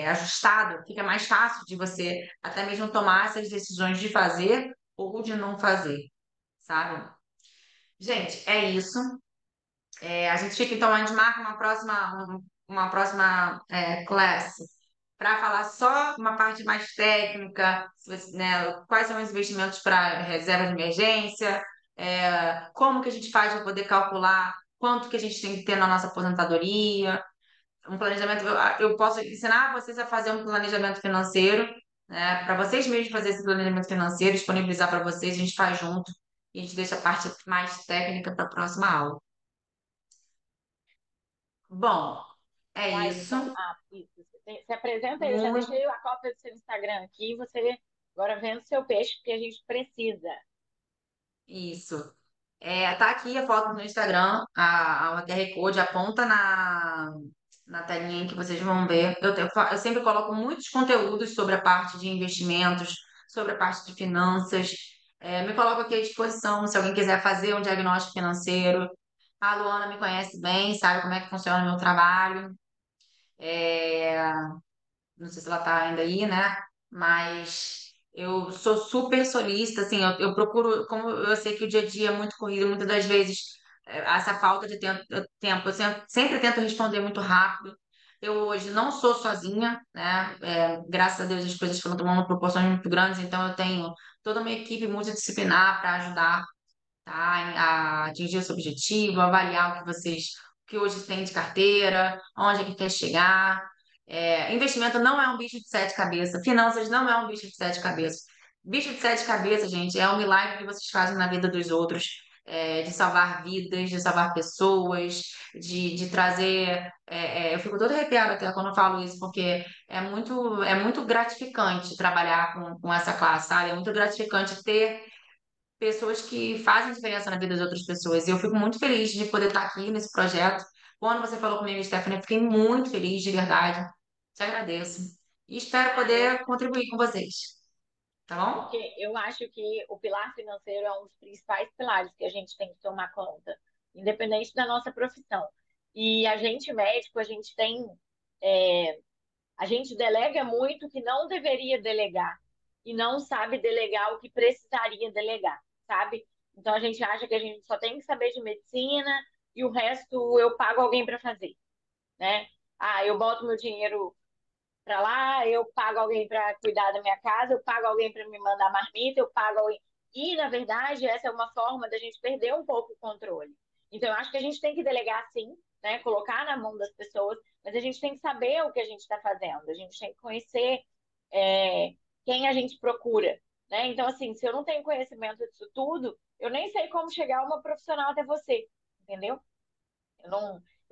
ajustado, fica mais fácil de você até mesmo tomar essas decisões de fazer ou de não fazer, sabe? Gente, é isso. A gente fica, então, a gente marca uma próxima class para falar só uma parte mais técnica, né, quais são os investimentos para reserva de emergência, como que a gente faz para poder calcular quanto que a gente tem que ter na nossa aposentadoria, um planejamento, eu posso ensinar vocês a fazer um planejamento financeiro, né, para vocês mesmos fazer esse planejamento financeiro, disponibilizar para vocês, a gente faz junto e a gente deixa a parte mais técnica para a próxima aula. Bom, é Vai, isso. então. Isso. Você apresenta aí, eu já Muito deixei a cópia do seu Instagram aqui, você agora vendo seu peixe, que a gente precisa. isso. Tá aqui a foto no Instagram, a QR Code, aponta na telinha que vocês vão ver. Eu sempre coloco muitos conteúdos sobre a parte de investimentos, sobre a parte de finanças. Me coloco aqui à disposição se alguém quiser fazer um diagnóstico financeiro. A Luana me conhece bem, sabe como é que funciona o meu trabalho. É, não sei se ela tá ainda aí, né? Mas eu sou super solícita, assim, eu procuro, como eu sei que o dia a dia é muito corrido, muitas das vezes essa falta de tempo, eu sempre tento responder muito rápido. Eu hoje não sou sozinha, né? Graças a Deus as coisas foram tomando proporções muito grandes, então eu tenho toda uma equipe multidisciplinar para ajudar, tá? A atingir esse objetivo, avaliar o que hoje têm de carteira, onde é que quer chegar. Investimento não é um bicho de 7 cabeças, finanças não é um bicho de 7 cabeças. Bicho de 7 cabeças, gente, é um milagre que vocês fazem na vida dos outros, de salvar vidas, de salvar pessoas, de trazer. Eu fico toda arrepiada até quando eu falo isso, porque é muito gratificante trabalhar com essa classe, sabe? É muito gratificante ter pessoas que fazem diferença na vida de outras pessoas. E eu fico muito feliz de poder estar aqui nesse projeto. Quando você falou comigo, Stephanie, eu fiquei muito feliz, de verdade. Te agradeço. E espero Ah, eu, poder contribuir com vocês. Tá bom? porque eu acho que o pilar financeiro é um dos principais pilares que a gente tem que tomar conta, independente da nossa profissão. E a gente médico, a gente tem, é, a gente delega muito que não deveria delegar e não sabe delegar o que precisaria delegar, sabe? Então a gente acha que a gente só tem que saber de medicina e o resto eu pago alguém para fazer, né? Eu boto meu dinheiro para lá, eu pago alguém para cuidar da minha casa, eu pago alguém para me mandar marmita, eu pago alguém. E, na verdade, essa é uma forma da gente perder um pouco o controle. Então, eu acho que a gente tem que delegar sim, né? Colocar na mão das pessoas, mas a gente tem que saber o que a gente está fazendo, a gente tem que conhecer é, quem a gente procura, né? Então, assim, se eu não tenho conhecimento disso tudo, eu nem sei como chegar uma profissional até você, entendeu? Eu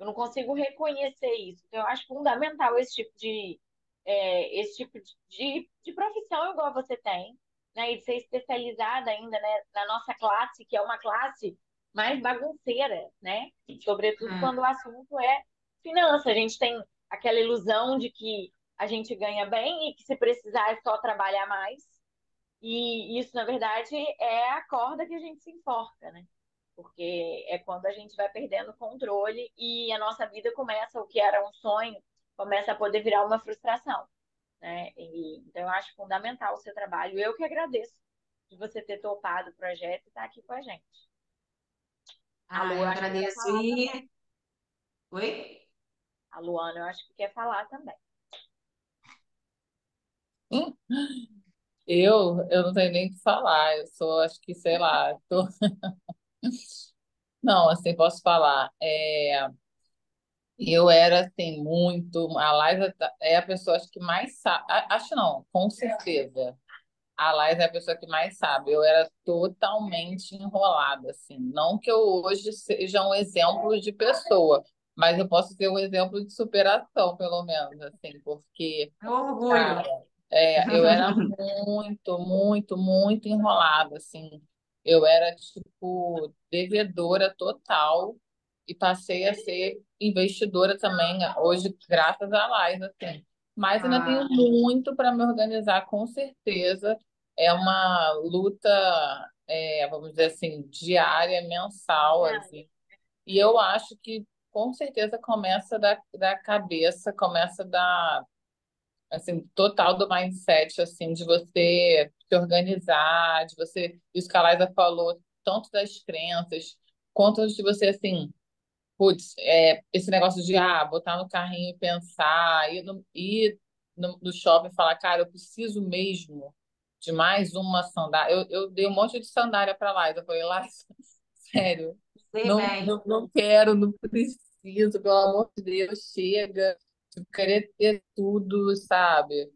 não consigo reconhecer isso. Então, eu acho fundamental esse tipo de profissão igual você tem, né? E de ser especializada ainda, né, na nossa classe, que é uma classe mais bagunceira, né? Sobretudo Hum, quando o assunto é finança. A gente tem aquela ilusão de que a gente ganha bem e que se precisar é só trabalhar mais. E isso, na verdade, é a corda que a gente se enforca, né? Porque é quando a gente vai perdendo o controle e a nossa vida começa, o que era um sonho, começa a poder virar uma frustração, né? Então, eu acho fundamental o seu trabalho. Eu que agradeço de você ter topado o projeto e estar aqui com a gente. A Lu, eu eu acho que quer agradeço. falar também. Oi? A Luana, eu acho que quer falar também. Hum, eu não tenho nem o que falar. Eu sou, acho que, sei lá. Não, assim, posso falar. Eu era, assim, muito. A Laisa é a pessoa, acho que mais sabe. Acho não, com certeza. A Laís é a pessoa que mais sabe. Eu era totalmente enrolada, assim. Não que eu hoje seja um exemplo de pessoa, Mas eu posso ser um exemplo de superação, pelo menos, assim, porque, Meu orgulho. cara, eu era muito, muito, muito enrolada, assim. Eu era, tipo, devedora total e passei a ser investidora também, hoje, graças à Lais, assim. Mas ainda tenho Ah, muito para me organizar, com certeza. É uma luta, vamos dizer assim, diária, mensal, assim. E eu acho que com certeza começa da cabeça, começa da, assim, total do mindset, assim, de você se organizar, de você, isso que a Laisa falou, tanto das crenças, quanto de você, assim, putz, esse negócio de, botar no carrinho e pensar, ir no shopping e falar, cara, eu preciso mesmo de mais uma sandália. Eu dei um monte de sandália para Laisa, eu falei, Laisa, sério, sei não, bem. não, não quero, não preciso, pelo amor de Deus, chega. Tipo, querer ter tudo, sabe?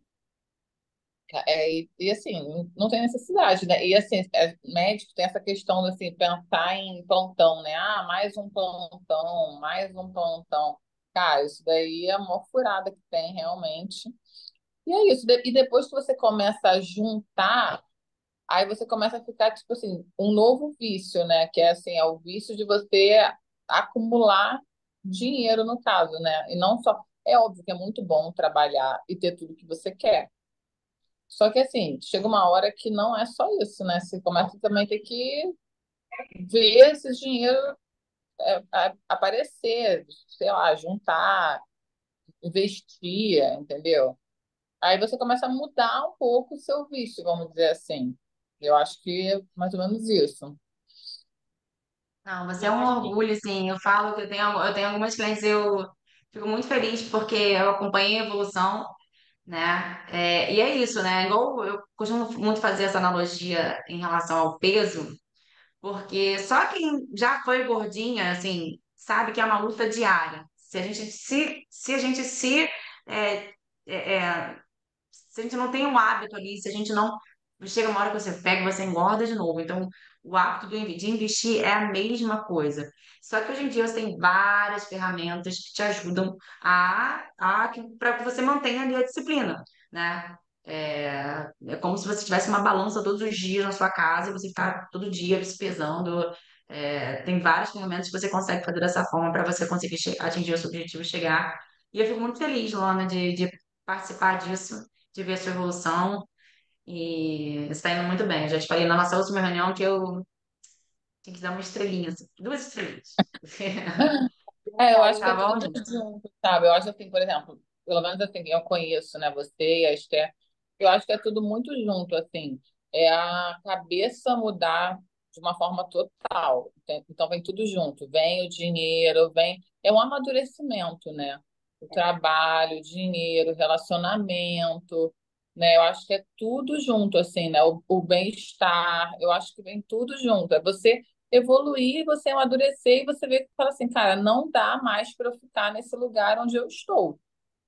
E assim, não tem necessidade, né? E assim, médico tem essa questão de assim, pensar em plantão, né? Ah, mais um plantão, mais um plantão. Cara, isso daí é uma furada que tem realmente. E é isso. E depois que você começa a juntar, aí você começa a ficar, tipo assim, um novo vício, né? Que é assim, é o vício de você acumular dinheiro, no caso, né? E não só. É óbvio que é muito bom trabalhar e ter tudo que você quer. Só que assim, chega uma hora que não é só isso, né? Você começa também a ter que ver esse dinheiro aparecer, sei lá, juntar, investir, entendeu? Aí você começa a mudar um pouco o seu vício, vamos dizer assim. Eu acho que é mais ou menos isso. Não, E você é eu um acho que orgulho, assim. Eu falo que eu tenho algumas clientes, eu fico muito feliz porque eu acompanhei a evolução, né? E é isso, né? Igual eu costumo muito fazer essa analogia em relação ao peso, porque só quem já foi gordinha, assim, sabe que é uma luta diária. É, é, é, se a gente não tem um hábito ali, se a gente não. Chega uma hora que você pega e você engorda de novo. Então, o hábito de investir é a mesma coisa. Só que hoje em dia você tem várias ferramentas que te ajudam para que você mantenha ali a disciplina, né? É como se você tivesse uma balança todos os dias na sua casa e você ficar todo dia se pesando. Tem várias ferramentas que você consegue fazer dessa forma para você conseguir atingir o seu objetivo e chegar. E eu fico muito feliz, Luana, de participar disso, de ver a sua evolução e está indo muito bem. Eu já te falei na nossa última reunião que eu tinha que dar uma estrelinha, assim, 2 estrelinhas. Eu acho que Tá é bom, tudo gente? junto, sabe? Eu acho assim, por exemplo, pelo menos assim, eu conheço, né, você e a Esther, eu acho que é tudo muito junto, assim. É a cabeça mudar de uma forma total. Então vem tudo junto. Vem o dinheiro, vem. É um amadurecimento, né? O trabalho, o dinheiro, o relacionamento, né? Eu acho que é tudo junto, assim, né? O bem-estar, eu acho que vem tudo junto. É você evoluir, você amadurecer e você vê que fala assim, cara, não dá mais para eu ficar nesse lugar onde eu estou.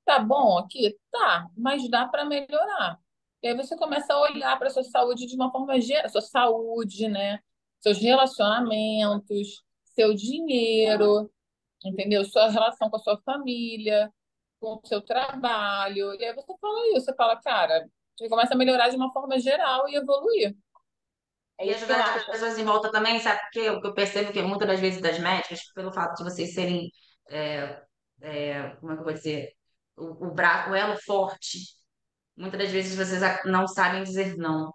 Tá bom aqui? Tá, mas dá para melhorar. E aí você começa a olhar para a sua saúde de uma forma geral, sua saúde, né? Seus relacionamentos, seu dinheiro, entendeu? Sua relação com a sua família, com o seu trabalho. E aí você fala isso, você fala, cara, você começa a melhorar de uma forma geral e evoluir. é E isso que eu ajudar as acho. pessoas em volta também, sabe? Porque o que eu percebo que muitas das vezes das médicas, pelo fato de vocês serem, é, como é que eu vou dizer, o elo forte, muitas das vezes vocês não sabem dizer não.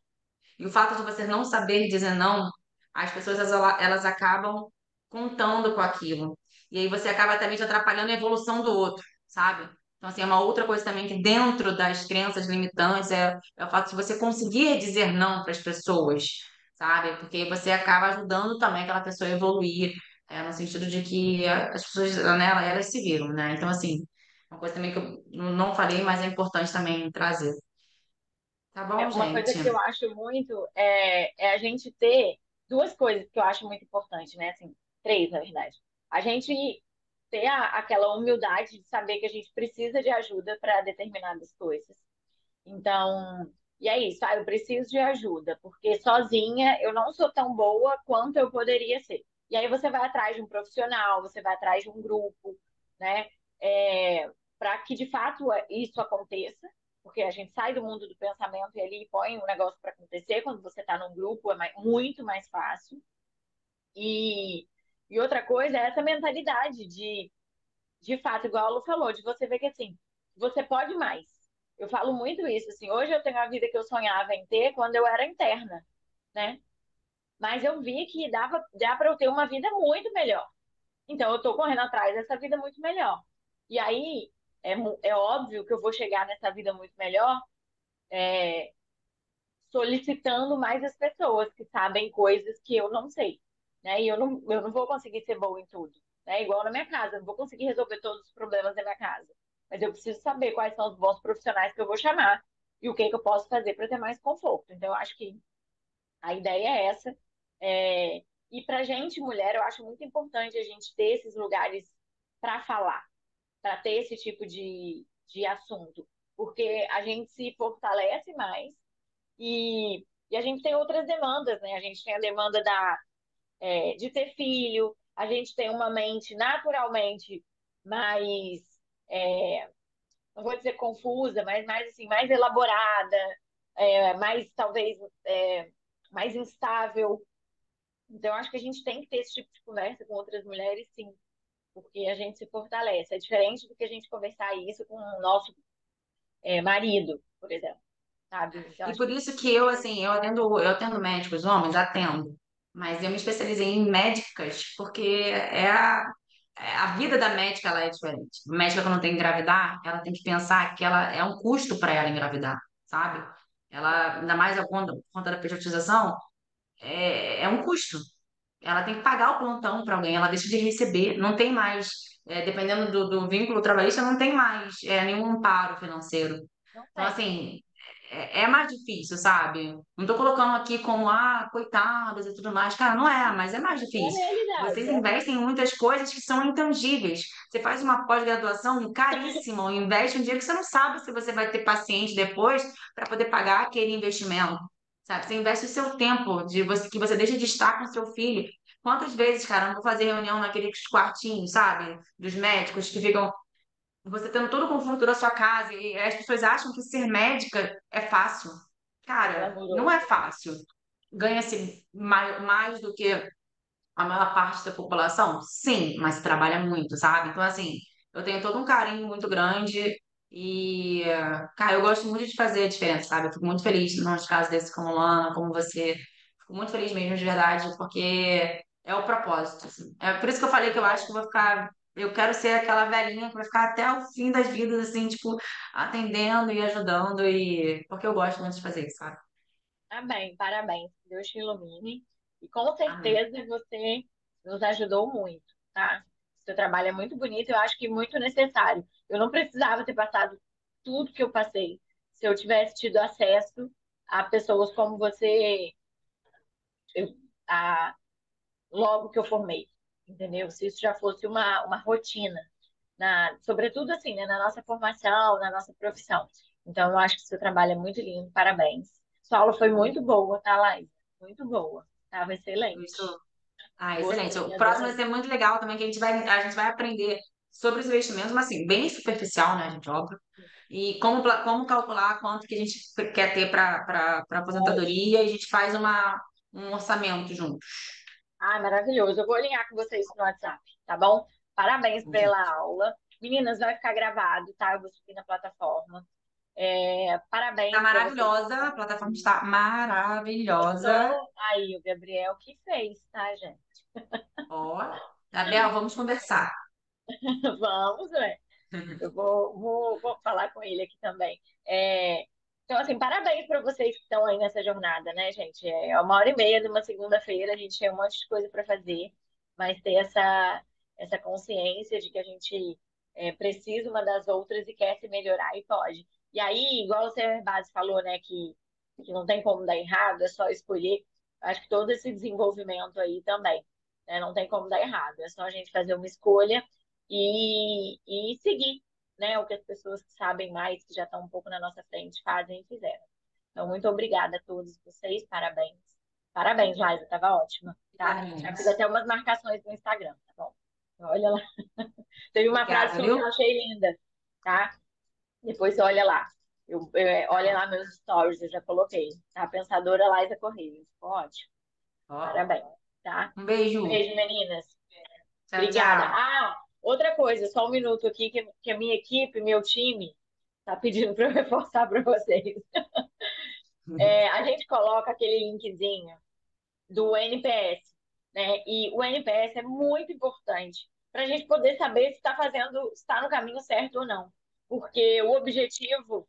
E o fato de você não saber dizer não, as pessoas elas acabam contando com aquilo. E aí você acaba também te atrapalhando a evolução do outro, sabe? Então, assim, é uma outra coisa também que dentro das crenças limitantes é o fato de você conseguir dizer não para as pessoas, sabe? Porque você acaba ajudando também aquela pessoa a evoluir, no sentido de que as pessoas, né, elas se viram, né? Então, assim, uma coisa também que eu não falei, mas é importante também trazer. Tá bom, Uma coisa gente? que eu acho muito é a gente ter duas coisas que eu acho muito importante, né? Assim, três, na verdade. A gente ter aquela humildade de saber que a gente precisa de ajuda para determinadas coisas. Então, e é isso, eu preciso de ajuda, porque sozinha eu não sou tão boa quanto eu poderia ser. E aí você vai atrás de um profissional, você vai atrás de um grupo, né? Para que de fato isso aconteça, porque a gente sai do mundo do pensamento e ali põe um negócio para acontecer. Quando você está num grupo é muito mais fácil. E, e outra coisa é essa mentalidade de fato, igual a Lu falou, de você ver que assim, você pode mais. Eu falo muito isso, assim, hoje eu tenho a vida que eu sonhava em ter quando eu era interna, né? Mas eu vi que dá para eu ter uma vida muito melhor. Então eu tô correndo atrás dessa vida muito melhor. E aí é óbvio que eu vou chegar nessa vida muito melhor solicitando mais as pessoas que sabem coisas que eu não sei, né? E eu não vou conseguir ser boa em tudo, né? Igual na minha casa, eu não vou conseguir resolver todos os problemas da minha casa, mas eu preciso saber quais são os bons profissionais que eu vou chamar e o que que eu posso fazer para ter mais conforto. Então, eu acho que a ideia é essa. É... E para gente, mulher, eu acho muito importante a gente ter esses lugares para falar, para ter esse tipo de assunto, porque a gente se fortalece mais e a gente tem outras demandas, né? A gente tem a demanda de ter filho, a gente tem uma mente naturalmente mais, é, não vou dizer confusa, mas mais assim, mais elaborada, mais talvez mais instável. Então, eu acho que a gente tem que ter esse tipo de conversa com outras mulheres, sim, porque a gente se fortalece. É diferente do que a gente conversar isso com o nosso marido, por exemplo, sabe? Então, E acho por que isso que eu, assim, eu atendo médicos homens, atendo, mas eu me especializei em médicas porque a vida da médica ela é diferente. A médica, quando tem que engravidar, ela tem que pensar que ela é um custo para ela engravidar, sabe? Ela, ainda mais por conta da pediatrização, é um custo. Ela tem que pagar o plantão para alguém, ela deixa de receber, não tem mais, dependendo do vínculo trabalhista, não tem mais nenhum amparo financeiro. não Então, tem. assim, é mais difícil, sabe? Não tô colocando aqui como, coitadas e tudo mais. Cara, não é, mas é mais É a difícil. realidade, Vocês é a investem em realidade. muitas coisas que são intangíveis. Você faz uma pós-graduação caríssima, investe um dinheiro que você não sabe se você vai ter paciente depois para poder pagar aquele investimento. Sabe? Você investe o seu tempo que você deixa de estar com seu filho. Quantas vezes, cara, eu não vou fazer reunião naqueles quartinhos, sabe? Dos médicos que ficam você tendo todo o conforto da sua casa e as pessoas acham que ser médica é fácil. É Cara, não é glamuroso. fácil. Ganha-se mais do que a maior parte da população? Sim, mas trabalha muito, sabe? Então, assim, eu tenho todo um carinho muito grande e, cara, eu gosto muito de fazer a diferença, sabe? Eu fico muito feliz nos casos desse como Lana, como você. Fico muito feliz mesmo, de verdade, porque é o propósito, assim. É por isso que eu falei que eu acho que eu vou ficar. Eu quero ser aquela velhinha que vai ficar até o fim das vidas, assim, tipo, atendendo e ajudando, porque eu gosto muito de fazer isso, sabe? Amém, parabéns. Deus te ilumine. E com Amém. certeza você nos ajudou muito, tá? Seu trabalho é muito bonito, eu acho que muito necessário. Eu não precisava ter passado tudo que eu passei se eu tivesse tido acesso a pessoas como você, eu- a, logo que eu formei, entendeu? Se isso já fosse uma rotina, sobretudo assim, né, na nossa formação, na nossa profissão. Então, eu acho que seu trabalho é muito lindo, parabéns. Sua aula foi muito boa, tá, Laís? Muito boa. Estava excelente. Isso. Excelente. Gostei, O próximo vai adorei. ser muito legal também, que a gente vai aprender sobre os investimentos, mas assim, bem superficial, né, gente, óbvio. E como calcular quanto que a gente quer ter para Ótimo. aposentadoria, e a gente faz um orçamento junto. Ah, maravilhoso. Eu vou alinhar com vocês no WhatsApp, tá bom? Parabéns pela aula. Meninas, vai ficar gravado, tá? Eu vou subir na plataforma. Está Parabéns para vocês que maravilhosa, estão a plataforma aqui. está maravilhosa. Gostou? Aí, o Gabriel que fez, tá, gente? Ó, Gabriel, vamos conversar. Vamos, né? Eu vou falar com ele aqui também. Então, assim, parabéns para vocês que estão aí nessa jornada, né, gente? É 1h30 de uma segunda-feira, a gente tem um monte de coisa para fazer, mas ter essa consciência de que a gente precisa uma das outras e quer se melhorar e pode. E aí, igual o Sr. Base falou, né, que não tem como dar errado, é só escolher. Acho que todo esse desenvolvimento aí também, né, não tem como dar errado, é só a gente fazer uma escolha e seguir, né, o que as pessoas que sabem mais, que já estão um pouco na nossa frente, fazem e fizeram. Então, muito obrigada a todos vocês, parabéns. Parabéns, Liza, estava ótima, tá? Já fiz Igualmente. até umas marcações no Instagram, tá bom? Olha lá. Teve uma frase Obrigada, sua que viu? eu achei linda, tá? Depois você olha lá. Olha lá meus stories, eu já coloquei. A pensadora Laisa Correia. Ficou ótimo. Ó, Parabéns, tá? um beijo. Beijo, meninas. Tchau, Obrigada. tchau. Ah, outra coisa, só um minuto aqui, que a minha equipe, meu time, tá pedindo para eu reforçar para vocês. A gente coloca aquele linkzinho do NPS, né? E o NPS é muito importante para a gente poder saber se está fazendo, se está no caminho certo ou não. Porque o objetivo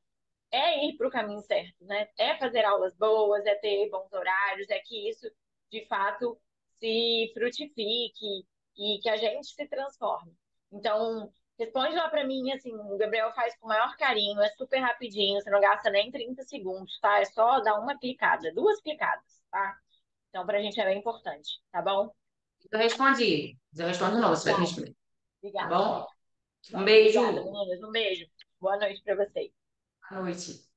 é ir para o caminho certo, né? É fazer aulas boas, é ter bons horários, é que isso, de fato, se frutifique e que a gente se transforme. Então, responde lá para mim, assim, o Gabriel faz com o maior carinho, é super rapidinho, você não gasta nem 30 segundos, tá? É só dar uma clicada, duas clicadas, tá? Então, para a gente é bem importante, tá bom? Eu respondi. Eu respondo de novo, você vai Obrigada, responder. Tá obrigada. bom? Um Obrigada, beijo. meninas. Um beijo. Boa noite para vocês. Boa noite.